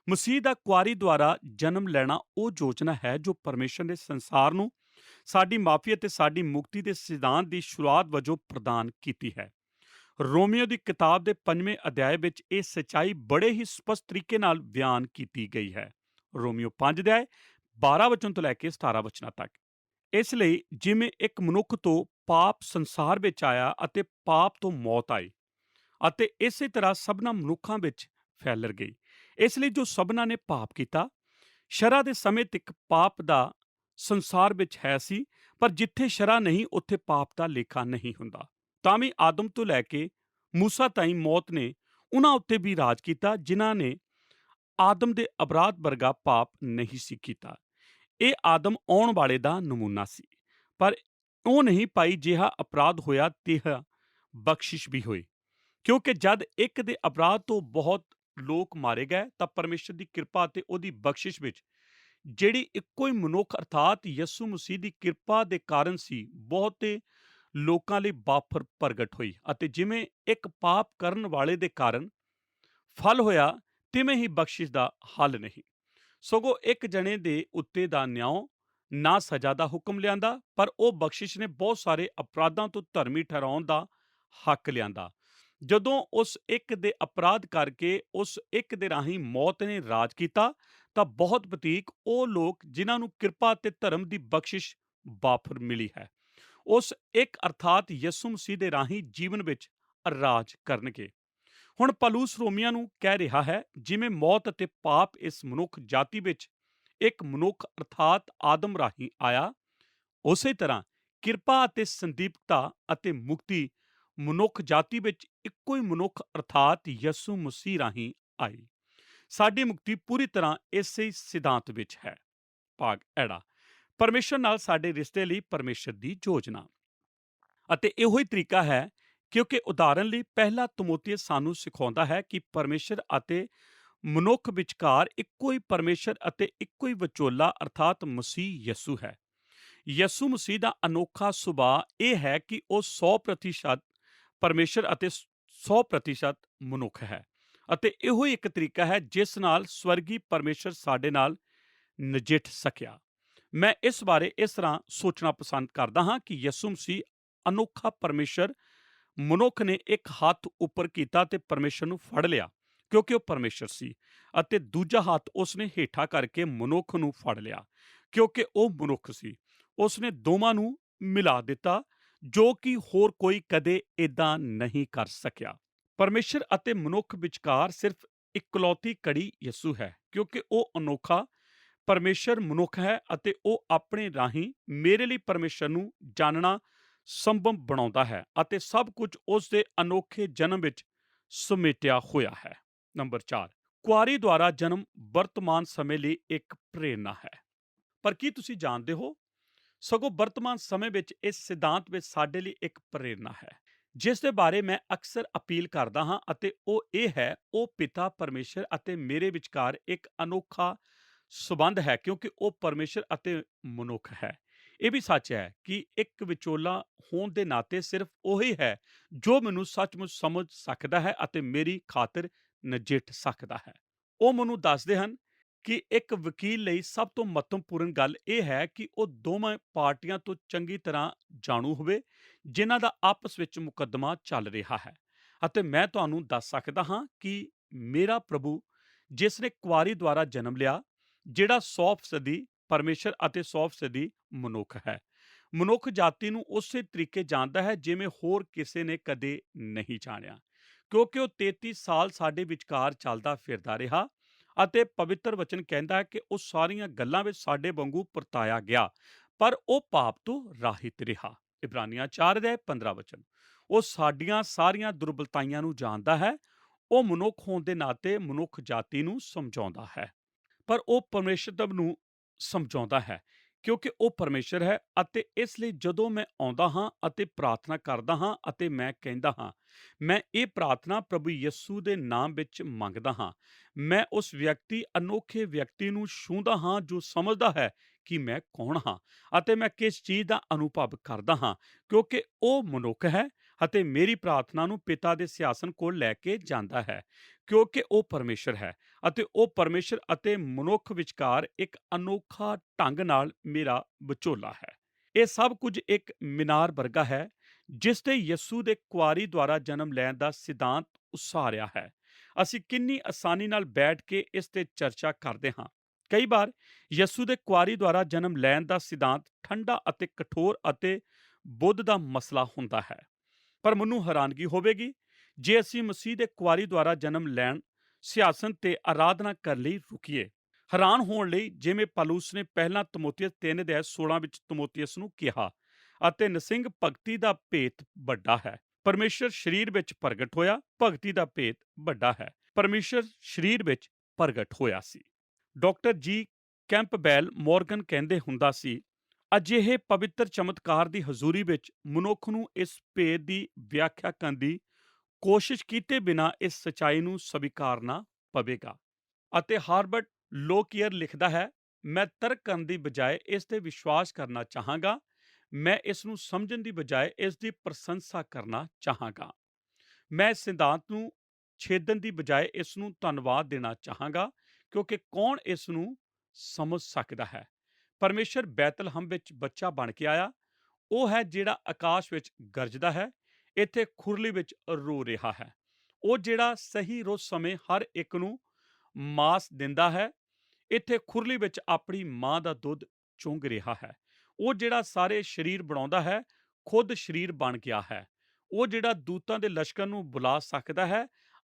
ਮਸੀਹ ਦਾ ਕੁਆਰੀ ਦੁਆਰਾ ਜਨਮ ਲੈਣਾ ਉਹ ਯੋਜਨਾ ਹੈ ਜੋ ਪਰਮੇਸ਼ਰ ਨੇ ਸੰਸਾਰ ਨੂੰ ਸਾਡੀ ਮਾਫੀ ਅਤੇ ਸਾਡੀ ਮੁਕਤੀ ਦੇ ਸਿਧਾਂਤ ਦੀ ਸ਼ੁਰੂਆਤ ਵਜੋਂ ਪ੍ਰਦਾਨ ਕੀਤੀ ਹੈ। ਰੋਮੀਓ ਦੀ ਕਿਤਾਬ ਦੇ 5ਵੇਂ ਅਧਿਆਇ ਵਿੱਚ ਇਹ ਸੱਚਾਈ ਬੜੇ ਹੀ ਸਪਸ਼ਟ ਤਰੀਕੇ ਨਾਲ ਬਿਆਨ ਕੀਤੀ ਗਈ ਹੈ। ਰੋਮੀਓ 5 ਅਧਿਆਇ 12 ਵਚਨ ਤੋਂ ਲੈ ਕੇ 17 ਵਚਨਾਂ ਤੱਕ। ਇਸ ਲਈ ਜਿਵੇਂ ਇੱਕ ਮਨੁੱਖ ਤੋਂ ਪਾਪ ਸੰਸਾਰ ਵਿੱਚ ਆਇਆ ਅਤੇ ਪਾਪ ਤੋਂ ਮੌਤ ਆਈ, ਅਤੇ ਇਸੇ ਤਰ੍ਹਾਂ ਸਭਨਾ ਮਨੁੱਖਾਂ ਵਿੱਚ ਫੈਲ ਗਈ, ਇਸ ਲਈ ਜੋ ਸਭਨਾ ਨੇ ਪਾਪ ਕੀਤਾ, ਸ਼ਰ੍ਹਾ ਦੇ ਸਮੇਂ ਤੱਕ ਪਾਪ ਦਾ ਸੰਸਾਰ ਵਿੱਚ ਹੈ ਸੀ, ਪਰ ਜਿੱਥੇ ਸ਼ਰ੍ਹਾ ਨਹੀਂ ਉੱਥੇ ਪਾਪ ਦਾ ਲੇਖਾ ਨਹੀਂ ਹੁੰਦਾ। ਤਾਂ ਵੀ ਆਦਮ ਤੋਂ ਲੈ ਕੇ ਮੂਸਾ ਤਾਈਂ ਮੌਤ ਨੇ ਉਹਨਾਂ ਉੱਤੇ ਵੀ ਰਾਜ ਕੀਤਾ ਜਿਨ੍ਹਾਂ ਨੇ ਆਦਮ ਦੇ ਅਪਰਾਧ ਵਰਗਾ ਪਾਪ ਨਹੀਂ ਸੀ ਕੀਤਾ। ਇਹ ਆਦਮ ਆਉਣ ਵਾਲੇ ਦਾ ਨਮੂਨਾ ਸੀ, ਪਰ ਉਹ ਨਹੀਂ ਪਾਈ ਜਿਹਾ ਅਪਰਾਧ ਹੋਇਆ ਤਿਹਾ ਬਖਸ਼ਿਸ਼ ਵੀ ਹੋਈ, ਕਿਉਂਕਿ ਜਦ ਇੱਕ ਦੇ ਅਪਰਾਧ ਤੋਂ ਬਹੁਤ ਲੋਕ ਮਾਰੇ ਗਏ ਤਾਂ ਪਰਮੇਸ਼ਰ ਦੀ ਕਿਰਪਾ ਅਤੇ ਉਹਦੀ ਬਖਸ਼ਿਸ਼ ਵਿੱਚ ਜਿਹੜੀ ਇੱਕੋ ਹੀ ਮਨੁੱਖ ਅਰਥਾਤ ਯਿਸੂ ਮਸੀਹ ਦੀ ਕਿਰਪਾ ਦੇ ਕਾਰਨ ਸੀ, ਬਹੁਤੇ ਲੋਕਾਂ ਲਈ ਵਾਪਰ ਪ੍ਰਗਟ ਹੋਈ। ਅਤੇ ਜਿਵੇਂ ਇੱਕ ਪਾਪ ਕਰਨ ਵਾਲੇ ਦੇ ਕਾਰਨ ਫਲ ਹੋਇਆ, ਤਿਵੇਂ ਹੀ ਬਖਸ਼ਿਸ਼ ਦਾ ਹੱਲ ਨਹੀਂ, ਸਗੋਂ ਇੱਕ ਜਣੇ ਦੇ ਉੱਤੇ ਦਾ ਨਿਆਂ ਨਾ ਸਜ਼ਾ ਦਾ ਹੁਕਮ ਲਿਆਂਦਾ, ਪਰ ਉਹ ਬਖਸ਼ਿਸ਼ ਨੇ ਬਹੁਤ ਸਾਰੇ ਅਪਰਾਧਾਂ ਤੋਂ ਧਰਮੀ ਠਹਿਰਾਉਣ ਦਾ ਹੱਕ ਲਿਆਂਦਾ। ਜਦੋਂ ਉਸ ਇੱਕ ਦੇ ਅਪਰਾਧ ਕਰਕੇ ਉਸ ਇੱਕ ਦੇ ਰਾਹੀਂ ਮੌਤ ਨੇ ਰਾਜ ਕੀਤਾ, ਤਾਂ ਬਹੁਤ ਪ੍ਰਤੀਕ ਉਹ ਲੋਕ ਜਿਨ੍ਹਾਂ ਨੂੰ ਕਿਰਪਾ ਅਤੇ ਧਰਮ ਦੀ ਬਖਸ਼ਿਸ਼ ਵਾਪਰ ਮਿਲੀ ਹੈ, ਉਸ ਇੱਕ ਅਰਥਾਤ ਯਿਸੂ ਮਸੀਹ ਦੇ ਰਾਹੀਂ ਜੀਵਨ ਵਿੱਚ ਰਾਜ ਕਰਨਗੇ। ਹੁਣ ਪੌਲੁਸ ਰੋਮੀਆਂ ਨੂੰ ਕਹਿ ਰਿਹਾ ਹੈ, ਜਿਵੇਂ ਮੌਤ ਅਤੇ ਪਾਪ ਇਸ ਮਨੁੱਖ ਜਾਤੀ ਵਿੱਚ ਇੱਕ ਮਨੁੱਖ ਅਰਥਾਤ ਆਦਮ ਰਾਹੀਂ ਆਇਆ, ਉਸੇ ਤਰ੍ਹਾਂ ਕਿਰਪਾ ਅਤੇ ਸੰਦੀਪਤਾ ਅਤੇ ਮੁਕਤੀ ਮਨੁੱਖ ਜਾਤੀ ਵਿੱਚ ਇੱਕੋ ਹੀ ਮਨੁੱਖ ਅਰਥਾਤ ਯਿਸੂ ਮਸੀਹ ਰਾਹੀਂ ਆਈ। ਸਾਡੀ ਮੁਕਤੀ ਪੂਰੀ ਤਰ੍ਹਾਂ ਇਸੇ ਸਿਧਾਂਤ ਵਿੱਚ ਹੈ। ਭਾਗ ਐੜਾ, ਪਰਮੇਸ਼ਰ ਨਾਲ ਸਾਡੇ ਰਿਸ਼ਤੇ ਲਈ ਪਰਮੇਸ਼ਰ ਦੀ ਯੋਜਨਾ। ਅਤੇ ਇਹੋ ਹੀ ਤਰੀਕਾ ਹੈ, ਕਿਉਂਕਿ ਉਦਾਹਰਨ ਲਈ ਪਹਿਲਾ ਤਿਮੋਥੀ ਸਾਨੂੰ ਸਿਖਾਉਂਦਾ ਹੈ ਕਿ ਪਰਮੇਸ਼ਰ ਅਤੇ ਮਨੁੱਖ ਵਿਚਕਾਰ ਇੱਕੋ ਹੀ ਪਰਮੇਸ਼ਰ ਅਤੇ ਇੱਕੋ ਹੀ ਵਿਚੋਲਾ ਅਰਥਾਤ ਮਸੀਹ ਯਿਸੂ ਹੈ। ਯਿਸੂ ਮਸੀਹ ਦਾ ਅਨੋਖਾ ਸੁਭਾਅ ਇਹ ਹੈ ਕਿ ਉਹ 100% ਪਰਮੇਸ਼ਰ ਅਤੇ 100% ਮਨੁੱਖ ਹੈ, ਅਤੇ ਇਹੋ ਹੀ ਇੱਕ ਤਰੀਕਾ ਹੈ ਜਿਸ ਨਾਲ ਸਵਰਗੀ ਪਰਮੇਸ਼ਰ ਸਾਡੇ ਨਾਲ ਨਜਿੱਠ ਸਕਿਆ। ਮੈਂ ਇਸ ਬਾਰੇ ਇਸ ਤਰ੍ਹਾਂ ਸੋਚਣਾ ਪਸੰਦ ਕਰਦਾ ਹਾਂ ਕਿ ਯਿਸੂ ਮਸੀਹ ਅਨੋਖਾ ਪਰਮੇਸ਼ਰ ਮਨੁੱਖ ਨੇ ਇੱਕ ਹੱਥ ਉੱਪਰ ਕੀਤਾ ਤੇ ਪਰਮੇਸ਼ਰ ਨੂੰ ਫੜ ਲਿਆ ਕਿਉਂਕਿ ਉਹ ਪਰਮੇਸ਼ਰ ਸੀ, ਅਤੇ ਦੂਜਾ ਹੱਥ ਉਸਨੇ ਹੇਠਾਂ ਕਰਕੇ ਮਨੁੱਖ ਨੂੰ ਫੜ ਲਿਆ ਕਿਉਂਕਿ ਉਹ ਮਨੁੱਖ ਸੀ। ਉਸਨੇ ਦੋਵਾਂ ਨੂੰ ਮਿਲਾ ਦਿੱਤਾ, ਜੋ ਕਿ ਹੋਰ ਕੋਈ ਕਦੇ ਏਦਾਂ ਨਹੀਂ ਕਰ ਸਕਿਆ। ਪਰਮੇਸ਼ਰ ਅਤੇ ਮਨੁੱਖ ਵਿਚਕਾਰ ਸਿਰਫ ਇਕਲੌਤੀ ਕੜੀ ਯਿਸੂ ਹੈ, ਕਿਉਂਕਿ ਉਹ ਅਨੋਖਾ ਪਰਮੇਸ਼ਰ ਮਨੁੱਖ ਹੈ ਅਤੇ ਉਹ ਆਪਣੇ ਰਾਹੀਂ ਮੇਰੇ ਲਈ ਪਰਮੇਸ਼ਰ ਨੂੰ ਜਾਣਨਾ ਸੰਭਵ ਬਣਾਉਂਦਾ ਹੈ, ਅਤੇ ਸਭ ਕੁਝ ਉਸ ਦੇ ਅਨੋਖੇ ਜਨਮ ਵਿੱਚ ਸਮੇਟਿਆ ਹੋਇਆ ਹੈ। ਨੰਬਰ 4, ਕੁਆਰੀ ਦੁਆਰਾ ਜਨਮ ਵਰਤਮਾਨ ਸਮੇਂ ਲਈ ਇੱਕ ਪ੍ਰੇਰਨਾ ਹੈ। ਪਰ ਕੀ ਤੁਸੀਂ ਜਾਣਦੇ ਹੋ, ਸਗੋਂ ਵਰਤਮਾਨ ਸਮੇਂ ਵਿੱਚ ਇਸ ਸਿਧਾਂਤ ਵਿੱਚ ਸਾਡੇ ਲਈ ਇੱਕ ਪ੍ਰੇਰਨਾ ਹੈ ਜਿਸ ਦੇ ਬਾਰੇ ਮੈਂ ਅਕਸਰ ਅਪੀਲ ਕਰਦਾ ਹਾਂ, ਅਤੇ ਉਹ ਇਹ ਹੈ, ਉਹ ਪਿਤਾ ਪਰਮੇਸ਼ਰ ਅਤੇ ਮੇਰੇ ਵਿਚਕਾਰ ਇੱਕ ਅਨੋਖਾ ਸਬੰਧ ਹੈ ਕਿਉਂਕਿ ਉਹ ਪਰਮੇਸ਼ਰ ਅਤੇ ਮਨੁੱਖ ਹੈ। ਇਹ ਵੀ ਸੱਚ ਹੈ ਕਿ ਇੱਕ ਵਿਚੋਲਾ ਹੋਣ ਦੇ ਨਾਤੇ ਸਿਰਫ ਉਹੀ ਹੈ ਜੋ ਮੈਨੂੰ ਸੱਚਮੁੱਚ ਸਮਝ ਸਕਦਾ ਹੈ ਅਤੇ ਮੇਰੀ ਖਾਤਰ ਨਜਿੱਠ ਸਕਦਾ ਹੈ। ਉਹ ਮੈਨੂੰ ਦੱਸਦੇ ਹਨ ਕਿ ਇੱਕ ਵਕੀਲ ਲਈ ਸਭ ਤੋਂ ਮਹੱਤਵਪੂਰਨ ਗੱਲ ਇਹ ਹੈ ਕਿ ਉਹ ਦੋਵੇਂ ਪਾਰਟੀਆਂ ਤੋਂ ਚੰਗੀ ਤਰ੍ਹਾਂ ਜਾਣੂ ਹੋਵੇ ਜਿਨ੍ਹਾਂ ਦਾ ਆਪਸ ਵਿੱਚ ਮੁਕੱਦਮਾ ਚੱਲ ਰਿਹਾ ਹੈ। ਅਤੇ ਮੈਂ ਤੁਹਾਨੂੰ ਦੱਸ ਸਕਦਾ ਹਾਂ ਕਿ ਮੇਰਾ ਪ੍ਰਭੂ ਜਿਸ ਨੇ ਕੁਆਰੀ ਦੁਆਰਾ ਜਨਮ ਲਿਆ, ਜਿਹੜਾ 100% ਪਰਮੇਸ਼ਰ ਅਤੇ 100% ਮਨੁੱਖ ਹੈ, ਮਨੁੱਖ ਜਾਤੀ ਨੂੰ ਉਸੇ ਤਰੀਕੇ ਜਾਣਦਾ ਹੈ ਜਿਵੇਂ ਹੋਰ ਕਿਸੇ ਨੇ ਕਦੇ ਨਹੀਂ ਜਾਣਿਆ, ਕਿਉਂਕਿ ਉਹ 33 ਸਾਲ ਸਾਡੇ ਵਿਚਕਾਰ ਚੱਲਦਾ ਫਿਰਦਾ ਰਿਹਾ, ਅਤੇ ਪਵਿੱਤਰ ਵਚਨ ਕਹਿੰਦਾ ਹੈ ਕਿ ਉਹ ਸਾਰੀਆਂ ਗੱਲਾਂ ਵਿੱਚ ਸਾਡੇ ਵਾਂਗੂ ਪਰਤਾਇਆ ਗਿਆ, ਪਰ ਉਹ ਪਾਪ ਤੋਂ ਰਾਹਿਤ ਰਿਹਾ। ਇਬਰਾਨੀਆਂ 4:15 ਵਚਨ। ਉਹ ਸਾਡੀਆਂ ਸਾਰੀਆਂ ਦੁਰਬਲਤਾਈਆਂ ਨੂੰ ਜਾਣਦਾ ਹੈ। ਉਹ ਮਨੁੱਖ ਹੋਣ ਦੇ ਨਾਤੇ ਮਨੁੱਖ ਜਾਤੀ ਨੂੰ ਸਮਝਾਉਂਦਾ ਹੈ, ਪਰ ਉਹ ਪਰਮੇਸ਼ਰ ਨੂੰ ਸਮਝਾਉਂਦਾ ਹੈ ਕਿਉਂਕਿ ਉਹ ਪਰਮੇਸ਼ਰ ਹੈ। ਅਤੇ ਇਸ ਲਈ ਜਦੋਂ ਮੈਂ ਆਉਂਦਾ ਹਾਂ ਅਤੇ ਪ੍ਰਾਰਥਨਾ ਕਰਦਾ ਹਾਂ ਅਤੇ ਮੈਂ ਕਹਿੰਦਾ ਹਾਂ, ਮੈਂ ਇਹ ਪ੍ਰਾਰਥਨਾ ਪ੍ਰਭੂ ਯਿਸੂ ਦੇ ਨਾਮ ਵਿੱਚ ਮੰਗਦਾ ਹਾਂ, ਮੈਂ ਉਸ ਅਨੋਖੇ ਵਿਅਕਤੀ ਨੂੰ ਛੂੰਹਦਾ ਹਾਂ ਜੋ ਸਮਝਦਾ ਹੈ ਕਿ ਮੈਂ ਕੌਣ ਹਾਂ ਅਤੇ ਮੈਂ ਕਿਸ ਚੀਜ਼ ਦਾ ਅਨੁਭਵ ਕਰਦਾ ਹਾਂ, ਕਿਉਂਕਿ ਉਹ ਮਨੁੱਖ ਹੈ ਅਤੇ ਮੇਰੀ ਪ੍ਰਾਰਥਨਾ ਨੂੰ ਪਿਤਾ ਦੇ ਸਿਆਸਨ ਕੋਲ ਲੈ ਕੇ ਜਾਂਦਾ ਹੈ, ਕਿਉਂਕਿ ਉਹ ਪਰਮੇਸ਼ਰ ਹੈ ਅਤੇ ਉਹ ਪਰਮੇਸ਼ਰ ਅਤੇ ਮਨੁੱਖ ਵਿਚਕਾਰ ਇੱਕ ਅਨੋਖਾ ਢੰਗ ਨਾਲ ਮੇਰਾ ਵਿਚੋਲਾ ਹੈ। ਇਹ ਸਭ ਕੁਝ ਇੱਕ ਮੀਨਾਰ ਵਰਗਾ ਹੈ ਜਿਸ ਤੇ ਯਿਸੂ ਦੇ ਕੁਆਰੀ ਦੁਆਰਾ ਜਨਮ ਲੈਣ ਦਾ ਸਿਧਾਂਤ ਉਸਾਰਿਆ ਹੈ। ਅਸੀਂ ਕਿੰਨੀ ਆਸਾਨੀ ਨਾਲ ਬੈਠ ਕੇ ਇਸ ਤੇ ਚਰਚਾ ਕਰਦੇ ਹਾਂ। ਕਈ ਵਾਰ ਯਿਸੂ ਦੇ ਕੁਆਰੀ ਦੁਆਰਾ ਜਨਮ ਲੈਣ ਦਾ ਸਿਧਾਂਤ ਠੰਡਾ ਅਤੇ ਕਠੋਰ ਅਤੇ ਬੁੱਧ ਦਾ ਮਸਲਾ ਹੁੰਦਾ ਹੈ, ਪਰ ਮੈਨੂੰ ਹੈਰਾਨਗੀ ਹੋਵੇਗੀ ਜੇ ਅਸੀਂ ਮਸੀਹ ਦੇ ਕੁਆਰੀ ਦੁਆਰਾ ਜਨਮ ਲੈਣ ਸਿਆਸਨ ਤੇ ਆਰਾਧਨਾ ਕਰਨ ਲਈ ਰੁਕੀਏ। ਹੈਰਾਨ ਹੋਣ ਲਈ ਜਿਵੇਂ ਪੌਲੁਸ ਨੇ ਪਹਿਲਾਂ ਤੀਮੋਥੇਉਸ 3:16 ਵਿੱਚ ਤੀਮੋਥੇਉਸ ਨੂੰ ਕਿਹਾ, ਅਤੇ ਨਸਿੰਗ ਭਗਤੀ ਦਾ ਭੇਤ ਵੱਡਾ ਹੈ। ਪਰਮੇਸ਼ਰ ਸਰੀਰ ਵਿੱਚ ਪ੍ਰਗਟ ਹੋਇਆ, ਭਗਤੀ ਦਾ ਭੇਤ ਵੱਡਾ ਹੈ। ਪਰਮੇਸ਼ਰ ਸਰੀਰ ਵਿੱਚ ਪ੍ਰਗਟ ਹੋਇਆ ਸੀ। ਡਾਕਟਰ ਜੀ ਕੈਂਪਬੈਲ ਮੋਰਗਨ ਕਹਿੰਦੇ ਹੁੰਦਾ ਸੀ, ਅਜਿਹੇ ਪਵਿੱਤਰ ਚਮਤਕਾਰ ਦੀ ਹਜ਼ੂਰੀ ਵਿੱਚ ਮਨੁੱਖ ਨੂੰ ਇਸ ਭੇਦ ਦੀ ਵਿਆਖਿਆ ਕਰਨ ਦੀ ਕੋਸ਼ਿਸ਼ ਕੀਤੇ ਬਿਨਾਂ ਇਸ ਸਚਾਈ ਨੂੰ ਸਵੀਕਾਰਨਾ ਪਵੇਗਾ। ਅਤੇ ਹਾਰਬਰਟ ਲੋਕੀਅਰ ਲਿਖਦਾ ਹੈ, ਮੈਂ ਤਰਕ ਕਰਨ ਦੀ ਬਜਾਏ ਇਸ ਤੇ ਵਿਸ਼ਵਾਸ ਕਰਨਾ ਚਾਹਾਂਗਾ। ਮੈਂ ਇਸ ਨੂੰ ਸਮਝਣ ਦੀ ਬਜਾਏ ਇਸ ਦੀ ਪ੍ਰਸ਼ੰਸਾ ਕਰਨਾ ਚਾਹਾਂਗਾ। ਮੈਂ ਇਸ ਸਿਧਾਂਤ ਨੂੰ ਛੇਦਣ ਦੀ ਬਜਾਏ ਇਸ ਨੂੰ ਧੰਨਵਾਦ ਦੇਣਾ ਚਾਹਾਂਗਾ, ਕਿਉਂਕਿ ਕੌਣ ਇਸ ਨੂੰ ਸਮਝ ਸਕਦਾ ਹੈ। ਪਰਮੇਸ਼ਰ ਬੈਤਲਹਮ ਵਿੱਚ ਬੱਚਾ ਬਣ ਕੇ ਆਇਆ। ਉਹ ਹੈ ਜਿਹੜਾ ਆਕਾਸ਼ ਵਿੱਚ ਗਰਜਦਾ ਹੈ, ਇੱਥੇ ਖੁਰਲੀ ਵਿੱਚ ਰੋ ਰਿਹਾ ਹੈ। ਉਹ ਜਿਹੜਾ ਸਹੀ ਰੋਜ਼ ਸਮੇਂ ਹਰ ਇੱਕ ਨੂੰ ਮਾਸ ਦਿੰਦਾ ਹੈ, ਇੱਥੇ ਖੁਰਲੀ ਵਿੱਚ ਆਪਣੀ ਮਾਂ ਦਾ ਦੁੱਧ ਚੁੰਘ ਰਿਹਾ ਹੈ। ਉਹ ਜਿਹੜਾ ਸਾਰੇ ਸਰੀਰ ਬਣਾਉਂਦਾ ਹੈ, ਖੁਦ ਸਰੀਰ ਬਣ ਗਿਆ ਹੈ। ਉਹ ਜਿਹੜਾ ਦੂਤਾਂ ਦੇ ਲਸ਼ਕਰ ਨੂੰ ਬੁਲਾ ਸਕਦਾ ਹੈ,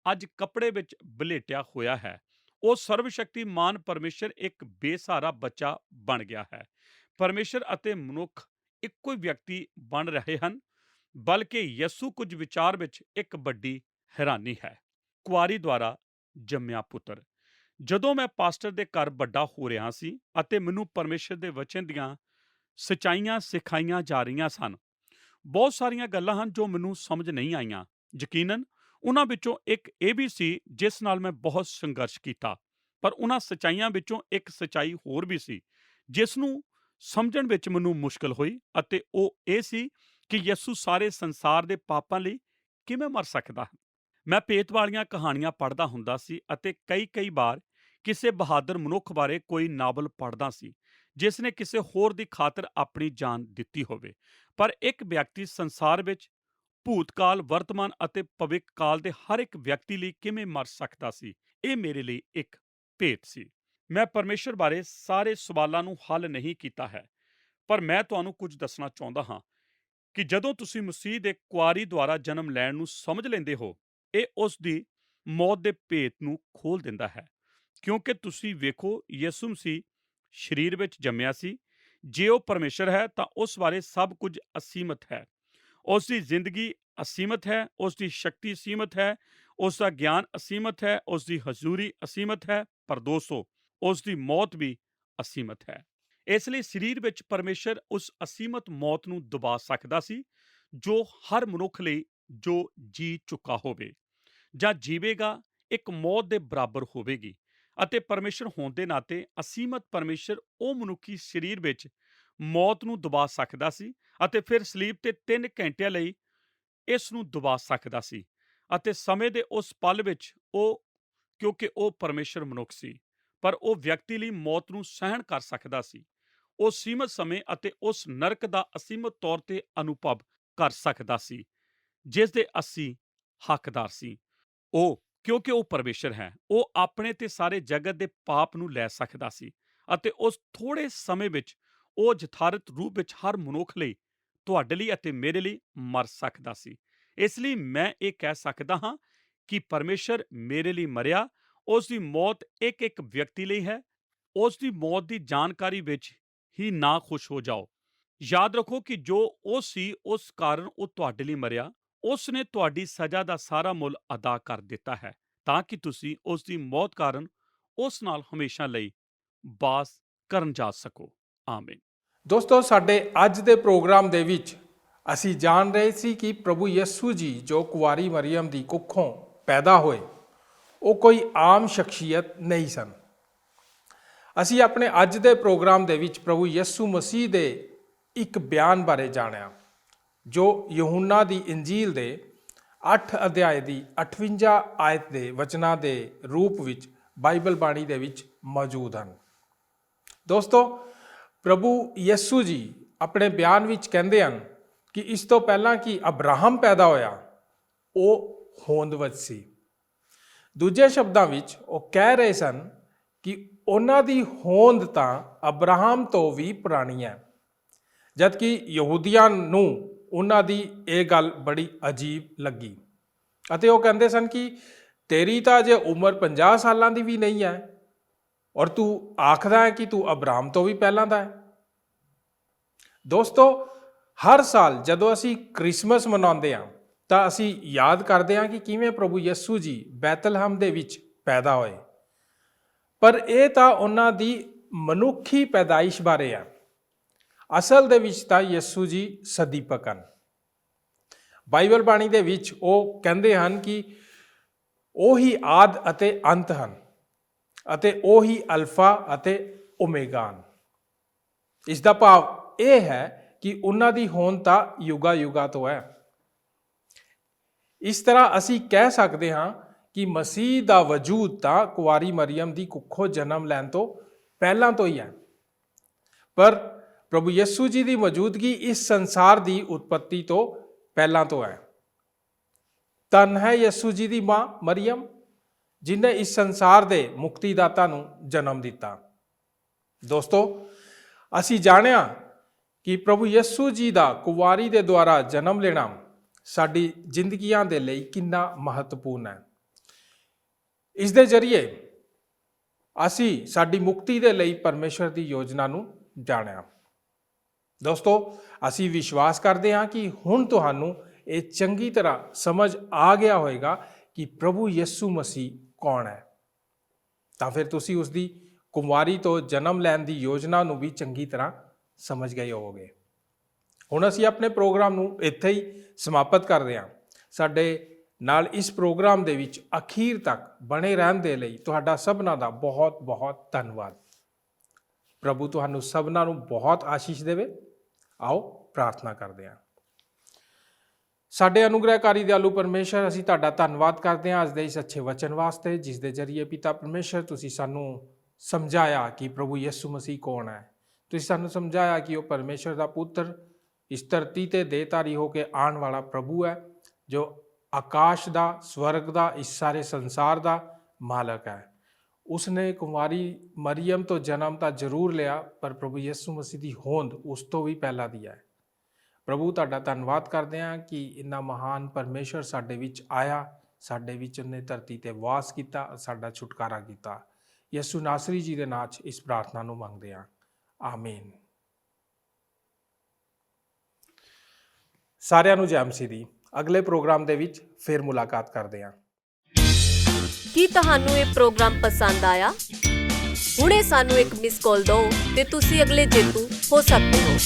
ਅੱਜ ਕੱਪੜੇ ਵਿੱਚ ਬਲੇਟਿਆ ਹੋਇਆ ਹੈ। ਉਹ ਸਰਵਸ਼ਕਤੀਮਾਨ ਪਰਮੇਸ਼ਰ ਇੱਕ ਬੇਸਹਾਰਾ ਬੱਚਾ ਬਣ ਗਿਆ ਹੈ। ਪਰਮੇਸ਼ਰ ਅਤੇ ਮਨੁੱਖ ਇੱਕੋ ਹੀ ਵਿਅਕਤੀ ਬਣ ਰਹੇ ਹਨ, ਬਲਕਿ ਯਿਸੂ ਕੁਝ ਵਿਚਾਰ ਵਿੱਚ ਇੱਕ ਵੱਡੀ ਹੈਰਾਨੀ ਹੈ। ਕੁਆਰੀ ਦੁਆਰਾ ਜੰਮਿਆ ਪੁੱਤਰ। ਜਦੋਂ ਮੈਂ ਪਾਸਟਰ ਦੇ ਘਰ ਵੱਡਾ ਹੋ ਰਿਹਾ ਸੀ ਅਤੇ ਮੈਨੂੰ ਪਰਮੇਸ਼ਰ ਦੇ ਵਚਨ ਦੀਆਂ ਸਚਾਈਆਂ ਸਿਖਾਈਆਂ ਜਾ ਰਹੀਆਂ ਸਨ, ਬਹੁਤ ਸਾਰੀਆਂ ਗੱਲਾਂ ਹਨ ਜੋ ਮੈਨੂੰ ਸਮਝ ਨਹੀਂ ਆਈਆਂ। ਯਕੀਨਨ ਉਹਨਾਂ ਵਿੱਚੋਂ ਇੱਕ ਇਹ ਵੀ ਸੀ ਜਿਸ ਨਾਲ ਮੈਂ ਬਹੁਤ ਸੰਘਰਸ਼ ਕੀਤਾ, ਪਰ ਉਹਨਾਂ ਸਚਾਈਆਂ ਵਿੱਚੋਂ ਇੱਕ ਸਚਾਈ ਹੋਰ ਵੀ ਸੀ ਜਿਸ ਨੂੰ ਸਮਝਣ ਵਿੱਚ ਮੈਨੂੰ ਮੁਸ਼ਕਲ ਹੋਈ, ਅਤੇ ਉਹ ਇਹ ਸੀ ਕਿ ਯਿਸੂ ਸਾਰੇ ਸੰਸਾਰ ਦੇ ਪਾਪਾਂ ਲਈ ਕਿਵੇਂ ਮਰ ਸਕਦਾ ਹੈ। ਮੈਂ ਭੇਤ ਵਾਲੀਆਂ ਕਹਾਣੀਆਂ ਪੜ੍ਹਦਾ ਹੁੰਦਾ ਸੀ ਅਤੇ ਕਈ ਵਾਰ ਕਿਸੇ ਬਹਾਦਰ ਮਨੁੱਖ ਬਾਰੇ ਕੋਈ ਨਾਵਲ ਪੜ੍ਹਦਾ ਸੀ ਜਿਸ ਨੇ ਕਿਸੇ ਹੋਰ ਦੀ ਖਾਤਰ ਆਪਣੀ ਜਾਨ ਦਿੱਤੀ ਹੋਵੇ, ਪਰ ਇੱਕ ਵਿਅਕਤੀ ਸੰਸਾਰ ਵਿੱਚ ਭੂਤਕਾਲ, ਵਰਤਮਾਨ ਅਤੇ ਭਵਿੱਖ ਕਾਲ ਦੇ ਹਰ ਇੱਕ ਵਿਅਕਤੀ ਲਈ ਕਿਵੇਂ ਮਰ ਸਕਦਾ ਸੀ, ਇਹ ਮੇਰੇ ਲਈ ਇੱਕ ਭੇਤ ਸੀ। ਮੈਂ ਪਰਮੇਸ਼ਰ ਬਾਰੇ ਸਾਰੇ ਸਵਾਲਾਂ ਨੂੰ ਹੱਲ ਨਹੀਂ ਕੀਤਾ ਹੈ, ਪਰ ਮੈਂ ਤੁਹਾਨੂੰ ਕੁਝ ਦੱਸਣਾ ਚਾਹੁੰਦਾ ਹਾਂ ਕਿ ਜਦੋਂ ਤੁਸੀਂ ਮਸੀਹ ਦੇ ਕੁਆਰੀ ਦੁਆਰਾ ਜਨਮ ਲੈਣ ਨੂੰ ਸਮਝ ਲੈਂਦੇ ਹੋ, ਇਹ ਉਸ ਦੀ ਮੌਤ ਦੇ ਭੇਤ ਨੂੰ ਖੋਲ੍ਹ ਦਿੰਦਾ ਹੈ। ਕਿਉਂਕਿ ਤੁਸੀਂ ਵੇਖੋ, ਯਿਸੂ ਮਸੀਹ ਸਰੀਰ ਵਿੱਚ ਜੰਮਿਆ ਸੀ। ਜੇ ਉਹ ਪਰਮੇਸ਼ਰ ਹੈ ਤਾਂ ਉਸ ਬਾਰੇ ਸਭ ਕੁਝ ਅਸੀਮਤ ਹੈ। ਉਸ ਦੀ ਜ਼ਿੰਦਗੀ ਅਸੀਮਤ ਹੈ, ਉਸ ਦੀ ਸ਼ਕਤੀ ਸੀਮਤ ਹੈ, ਉਸ ਦਾ ਗਿਆਨ ਅਸੀਮਤ ਹੈ, ਉਸ ਦੀ ਹਜ਼ੂਰੀ ਅਸੀਮਤ ਹੈ, ਪਰ ਦੋਸਤੋ, ਉਸ ਦੀ ਮੌਤ ਵੀ ਅਸੀਮਤ ਹੈ। ਇਸ ਲਈ ਸਰੀਰ ਵਿੱਚ ਪਰਮੇਸ਼ਰ ਉਸ ਅਸੀਮਤ ਮੌਤ ਨੂੰ ਦਬਾ ਸਕਦਾ ਸੀ ਜੋ ਹਰ ਮਨੁੱਖ ਲਈ ਜੋ ਜੀ ਚੁੱਕਾ ਹੋਵੇ ਜਾਂ ਜੀਵੇਗਾ ਇੱਕ ਮੌਤ ਦੇ ਬਰਾਬਰ ਹੋਵੇਗੀ। ਅਤੇ ਪਰਮੇਸ਼ਰ ਹੋਣ ਦੇ ਨਾਤੇ ਅਸੀਮਤ ਪਰਮੇਸ਼ਰ ਉਹ ਮਨੁੱਖੀ ਸਰੀਰ ਵਿੱਚ ਮੌਤ ਨੂੰ ਦਬਾ ਸਕਦਾ ਸੀ ਅਤੇ ਫਿਰ ਸਲੀਬ ਤੇ 3 ਘੰਟਿਆਂ ਲਈ ਇਸ ਨੂੰ ਦਬਾ ਸਕਦਾ ਸੀ। ਅਤੇ ਸਮੇਂ ਦੇ ਉਸ ਪਲ ਵਿੱਚ ਕਿਉਂਕਿ ਉਹ ਪਰਮੇਸ਼ਰ ਮਨੁੱਖ ਸੀ, ਪਰ ਉਹ ਵਿਅਕਤੀ ਲਈ ਮੌਤ ਨੂੰ ਸਹਿਣ ਕਰ ਸਕਦਾ ਸੀ। ਉਹ ਸੀਮਤ ਸਮੇਂ ਅਤੇ ਉਸ ਨਰਕ ਦਾ ਅਸੀਮਤ ਤੌਰ ਤੇ ਅਨੁਭਵ ਕਰ ਸਕਦਾ ਸੀ ਜਿਸ ਦੇ ਅਸੀਂ ਹੱਕਦਾਰ ਸੀ। ਕਿਉਂਕਿ ਉਹ ਪਰਮੇਸ਼ਰ ਹੈ, ਉਹ ਆਪਣੇ ਤੇ ਸਾਰੇ ਜਗਤ ਦੇ ਪਾਪ ਨੂੰ ਲੈ ਸਕਦਾ ਸੀ ਅਤੇ ਉਸ ਥੋੜੇ ਸਮੇਂ ਵਿੱਚ ਉਹ ਯਥਾਰਥ ਰੂਪ ਵਿੱਚ ਹਰ ਮਨੁੱਖ ਲਈ, ਤੁਹਾਡੇ ਲਈ ਅਤੇ ਮੇਰੇ ਲਈ ਮਰ ਸਕਦਾ ਸੀ। ਇਸ ਲਈ ਮੈਂ ਇਹ ਕਹਿ ਸਕਦਾ ਹਾਂ ਕਿ ਪਰਮੇਸ਼ਰ ਮੇਰੇ ਲਈ ਮਰਿਆ। ਉਸ ਦੀ ਮੌਤ ਇੱਕ ਵਿਅਕਤੀ ਲਈ ਹੈ। ਉਸ ਦੀ ਮੌਤ ਦੀ ਜਾਣਕਾਰੀ ਵਿੱਚ ਹੀ ਨਾ ਖੁਸ਼ ਹੋ ਜਾਓ, ਯਾਦ ਰੱਖੋ ਕਿ ਜੋ ਉਹ ਸੀ ਉਸ ਕਾਰਨ ਉਹ ਤੁਹਾਡੇ ਲਈ ਮਰਿਆ। ਉਸ ਨੇ ਤੁਹਾਡੀ ਸਜ਼ਾ ਦਾ ਸਾਰਾ ਮੁੱਲ ਅਦਾ ਕਰ ਦਿੱਤਾ ਹੈ ਤਾਂ ਕਿ ਤੁਸੀਂ ਉਸ ਦੀ ਮੌਤ ਕਾਰਨ ਉਸ ਨਾਲ ਹਮੇਸ਼ਾ ਲਈ ਵਾਸ ਕਰਨ ਜਾ ਸਕੋ। ਆਮੀਨ। ਦੋਸਤੋ, ਸਾਡੇ ਅੱਜ ਦੇ ਪ੍ਰੋਗਰਾਮ ਦੇ ਵਿੱਚ ਅਸੀਂ ਜਾਣ ਰਹੇ ਸੀ ਕਿ ਪ੍ਰਭੂ ਯਿਸੂ ਜੀ ਜੋ ਕੁਆਰੀ ਮਰੀਅਮ ਦੀ ਕੁੱਖੋਂ ਪੈਦਾ ਹੋਏ, ਉਹ ਕੋਈ ਆਮ ਸ਼ਖਸੀਅਤ ਨਹੀਂ ਸਨ। ਅਸੀਂ ਆਪਣੇ ਅੱਜ ਦੇ ਪ੍ਰੋਗਰਾਮ ਦੇ ਵਿੱਚ ਪ੍ਰਭੂ ਯਿਸੂ ਮਸੀਹ ਦੇ ਇੱਕ ਬਿਆਨ ਬਾਰੇ ਜਾਣਿਆ ਜੋ ਯਹੂਨਾ ਦੀ ਇੰਜੀਲ ਦੇ 8 ਅਧਿਆਏ ਦੀ 58 ਆਇਤ ਦੇ ਵਚਨਾਂ ਦੇ ਰੂਪ ਵਿੱਚ ਬਾਈਬਲ ਬਾਣੀ ਦੇ ਵਿੱਚ ਮੌਜੂਦ ਹਨ। ਦੋਸਤੋ, ਪ੍ਰਭੂ ਯਿਸੂ ਜੀ ਆਪਣੇ ਬਿਆਨ ਵਿੱਚ ਕਹਿੰਦੇ ਹਨ ਕਿ ਇਸ ਤੋਂ ਪਹਿਲਾਂ ਕਿ ਅਬਰਾਹਮ ਪੈਦਾ ਹੋਇਆ, ਉਹ ਹੋਂਦ-ਵਿੱਚ ਸੀ। ਦੂਜੇ ਸ਼ਬਦਾਂ ਵਿੱਚ ਉਹ ਕਹਿ ਰਹੇ ਸਨ ਕਿ ਉਹਨਾਂ ਦੀ ਹੋਂਦ ਤਾਂ ਅਬਰਾਹਮ ਤੋਂ ਵੀ ਪੁਰਾਣੀ ਹੈ, ਜਦਕਿ ਯਹੂਦੀਆਂ ਨੂੰ ਉਹਨਾਂ ਦੀ ਇਹ ਗੱਲ ਬੜੀ ਅਜੀਬ ਲੱਗੀ ਅਤੇ ਉਹ ਕਹਿੰਦੇ ਸਨ ਕਿ ਤੇਰੀ ਤਾਂ ਜੇ ਉਮਰ 50 ਸਾਲਾਂ ਦੀ ਵੀ ਨਹੀਂ ਹੈ ਔਰ ਤੂੰ ਆਖਦਾ ਹੈ ਕਿ ਤੂੰ ਅਬਰਾਹਮ ਤੋਂ ਵੀ ਪਹਿਲਾਂ ਦਾ ਹੈ। ਦੋਸਤੋ, ਹਰ ਸਾਲ ਜਦੋਂ ਅਸੀਂ ਕ੍ਰਿਸਮਸ ਮਨਾਉਂਦੇ ਹਾਂ ਤਾਂ ਅਸੀਂ ਯਾਦ ਕਰਦੇ ਹਾਂ ਕਿ ਕਿਵੇਂ ਪ੍ਰਭੂ ਯਿਸੂ ਜੀ ਬੈਤਲਹਮ ਦੇ ਵਿੱਚ ਪੈਦਾ ਹੋਏ, ਪਰ ਇਹ ਤਾਂ ਉਹਨਾਂ ਦੀ ਮਨੁੱਖੀ ਪੈਦਾਇਸ਼ ਬਾਰੇ ਹੈ। ਅਸਲ ਦੇ ਵਿੱਚ ਤਾਂ ਯਿਸੂ ਜੀ ਸਦੀਪਕ ਹਨ। ਬਾਈਬਲ ਬਾਣੀ ਦੇ ਵਿੱਚ ਉਹ ਕਹਿੰਦੇ ਹਨ ਕਿ ਉਹੀ ਆਦ ਅਤੇ ਅੰਤ ਹਨ ਅਤੇ ਉਹੀ ਅਲਫਾ ਅਤੇ ਓਮੇਗਾ ਹਨ। ਇਸ ਦਾ ਭਾਵ ਇਹ ਹੈ ਕਿ ਉਹਨਾਂ ਦੀ ਹੋਂਦ ਤਾਂ ਯੁਗਾ ਯੁਗਾ ਤੋਂ ਹੈ। ਇਸ ਤਰ੍ਹਾਂ ਅਸੀਂ ਕਹਿ ਸਕਦੇ ਹਾਂ ਕਿ ਮਸੀਹ ਦਾ ਵਜੂਦ ਤਾਂ ਕੁਆਰੀ ਮਰੀਅਮ ਦੀ ਕੁੱਖੋਂ ਜਨਮ ਲੈਣ ਤੋਂ ਪਹਿਲਾਂ ਤੋਂ ਹੀ ਹੈ, ਪਰ ਪ੍ਰਭੂ ਯਿਸੂ ਜੀ ਦੀ ਮੌਜੂਦਗੀ ਇਸ ਸੰਸਾਰ ਦੀ ਉਤਪਤੀ ਤੋਂ ਪਹਿਲਾਂ ਤੋਂ ਹੈ। ਧੰਨ ਹੈ ਯਿਸੂ ਜੀ ਦੀ ਮਾਂ ਮਰੀਅਮ, ਜਿਨੇ ਇਸ ਸੰਸਾਰ ਦੇ ਮੁਕਤੀਦਾਤਾ ਨੂੰ ਜਨਮ ਦਿੱਤਾ। ਦੋਸਤੋ, ਅਸੀਂ ਜਾਣਿਆ ਕਿ ਪ੍ਰਭੂ ਯਿਸੂ ਜੀ ਦਾ ਕੁਵਾਰੀ ਦੇ ਦੁਆਰਾ ਜਨਮ ਲੈਣਾ ਸਾਡੀ ਜ਼ਿੰਦਗੀਆਂ ਦੇ ਲਈ ਕਿੰਨਾ ਮਹੱਤਵਪੂਰਨ ਹੈ। ਇਸ ਦੇ ਜ਼ਰੀਏ ਅਸੀਂ ਸਾਡੀ ਮੁਕਤੀ ਦੇ ਲਈ ਪਰਮੇਸ਼ਰ ਦੀ ਯੋਜਨਾ ਨੂੰ ਜਾਣਿਆ। ਦੋਸਤੋ, ਅਸੀਂ ਵਿਸ਼ਵਾਸ ਕਰਦੇ ਹਾਂ ਕਿ ਹੁਣ ਤੁਹਾਨੂੰ ਇਹ ਚੰਗੀ ਤਰ੍ਹਾਂ ਸਮਝ ਆ ਗਿਆ ਹੋਵੇਗਾ ਕਿ ਪ੍ਰਭੂ ਯਿਸੂ ਮਸੀਹ ਕੌਣ ਹੈ। ਤਾਂ ਫਿਰ ਤੁਸੀਂ ਉਸ ਦੀ ਕੁਮਾਰੀ ਤੋਂ ਜਨਮ ਲੈਣ ਦੀ ਯੋਜਨਾ ਨੂੰ ਵੀ ਚੰਗੀ ਤਰ੍ਹਾਂ ਸਮਝ ਗਏ ਹੋਵੋਗੇ। ਹੁਣ ਅਸੀਂ ਆਪਣੇ ਪ੍ਰੋਗਰਾਮ ਨੂੰ ਇੱਥੇ ਹੀ ਸਮਾਪਤ ਕਰਦੇ ਹਾਂ। ਸਾਡੇ ਨਾਲ ਇਸ ਪ੍ਰੋਗਰਾਮ ਦੇ ਵਿੱਚ ਅਖੀਰ ਤੱਕ ਬਣੇ ਰਹਿਣ ਦੇ ਲਈ ਤੁਹਾਡਾ ਸਭਨਾਂ ਦਾ ਬਹੁਤ ਬਹੁਤ ਧੰਨਵਾਦ। ਪ੍ਰਭੂ ਤੁਹਾਨੂੰ ਸਭਨਾਂ ਨੂੰ ਬਹੁਤ ਆਸ਼ੀਸ਼ ਦੇਵੇ। ਆਓ ਪ੍ਰਾਰਥਨਾ ਕਰਦੇ ਹਾਂ। ਸਾਡੇ ਅਨੁਗ੍ਰਹਕਾਰੀ ਦਿਆਲੂ ਪਰਮੇਸ਼ਰ, ਅਸੀਂ ਤੁਹਾਡਾ ਧੰਨਵਾਦ ਕਰਦੇ ਹਾਂ ਅੱਜ ਦੇ ਇਸ ਅੱਛੇ ਵਚਨ ਵਾਸਤੇ, ਜਿਸ ਦੇ ਜ਼ਰੀਏ ਪਿਤਾ ਪਰਮੇਸ਼ਰ ਤੁਸੀਂ ਸਾਨੂੰ ਸਮਝਾਇਆ ਕਿ ਪ੍ਰਭੂ ਯਿਸੂ ਮਸੀਹ ਕੌਣ ਹੈ। ਤੁਸੀਂ ਸਾਨੂੰ ਸਮਝਾਇਆ ਕਿ ਉਹ ਪਰਮੇਸ਼ਰ ਦਾ ਪੁੱਤਰ ਇਸ ਧਰਤੀ ਤੇ ਦੇਹਧਾਰੀ ਹੋ ਕੇ ਆਉਣ ਵਾਲਾ ਪ੍ਰਭੂ ਹੈ, ਜੋ ਆਕਾਸ਼ ਦਾ, ਸਵਰਗ ਦਾ, ਇਸ ਸਾਰੇ ਸੰਸਾਰ ਦਾ ਮਾਲਕ ਹੈ। ਉਸਨੇ ਕੁਮਾਰੀ ਮਰੀਅਮ ਤੋਂ ਜਨਮ ਤਾਂ ਜ਼ਰੂਰ ਲਿਆ, ਪਰ ਪ੍ਰਭੂ ਯਿਸੂ ਮਸੀਹ ਦੀ ਹੋਂਦ ਉਸ ਤੋਂ ਵੀ ਪਹਿਲਾਂ ਦੀ ਹੈ। ਪ੍ਰਭੂ, ਤੁਹਾਡਾ ਧੰਨਵਾਦ ਕਰਦੇ ਹਾਂ ਕਿ ਇੰਨਾ ਮਹਾਨ ਪਰਮੇਸ਼ਰ ਸਾਡੇ ਵਿੱਚ ਆਇਆ, ਸਾਡੇ ਵਿੱਚ ਉਹਨੇ ਧਰਤੀ ਤੇ ਵਾਸ ਕੀਤਾ, ਸਾਡਾ ਛੁਟਕਾਰਾ ਕੀਤਾ। ਯਿਸੂ ਨਾਸਰੀ ਜੀ ਦੇ ਨਾਂ 'ਚ ਇਸ ਪ੍ਰਾਰਥਨਾ ਨੂੰ ਮੰਗਦੇ ਹਾਂ। ਆਮੀਨ। ਸਾਰਿਆਂ ਨੂੰ ਜੈ ਮਸੀਹ ਦੀ। ਅਗਲੇ ਪ੍ਰੋਗਰਾਮ ਦੇ ਵਿੱਚ ਫਿਰ ਮੁਲਾਕਾਤ ਕਰਦੇ ਹਾਂ। ਕੀ ਤੁਹਾਨੂੰ ਇਹ ਪ੍ਰੋਗਰਾਮ ਪਸੰਦ ਆਇਆ? ਹੁਣੇ ਸਾਨੂੰ ਇੱਕ ਮਿਸ ਕਾਲ ਦਿਓ ਤੇ ਤੁਸੀਂ ਅਗਲੇ ਜੇਤੂ ਹੋ ਸਕਦੇ ਹੋ।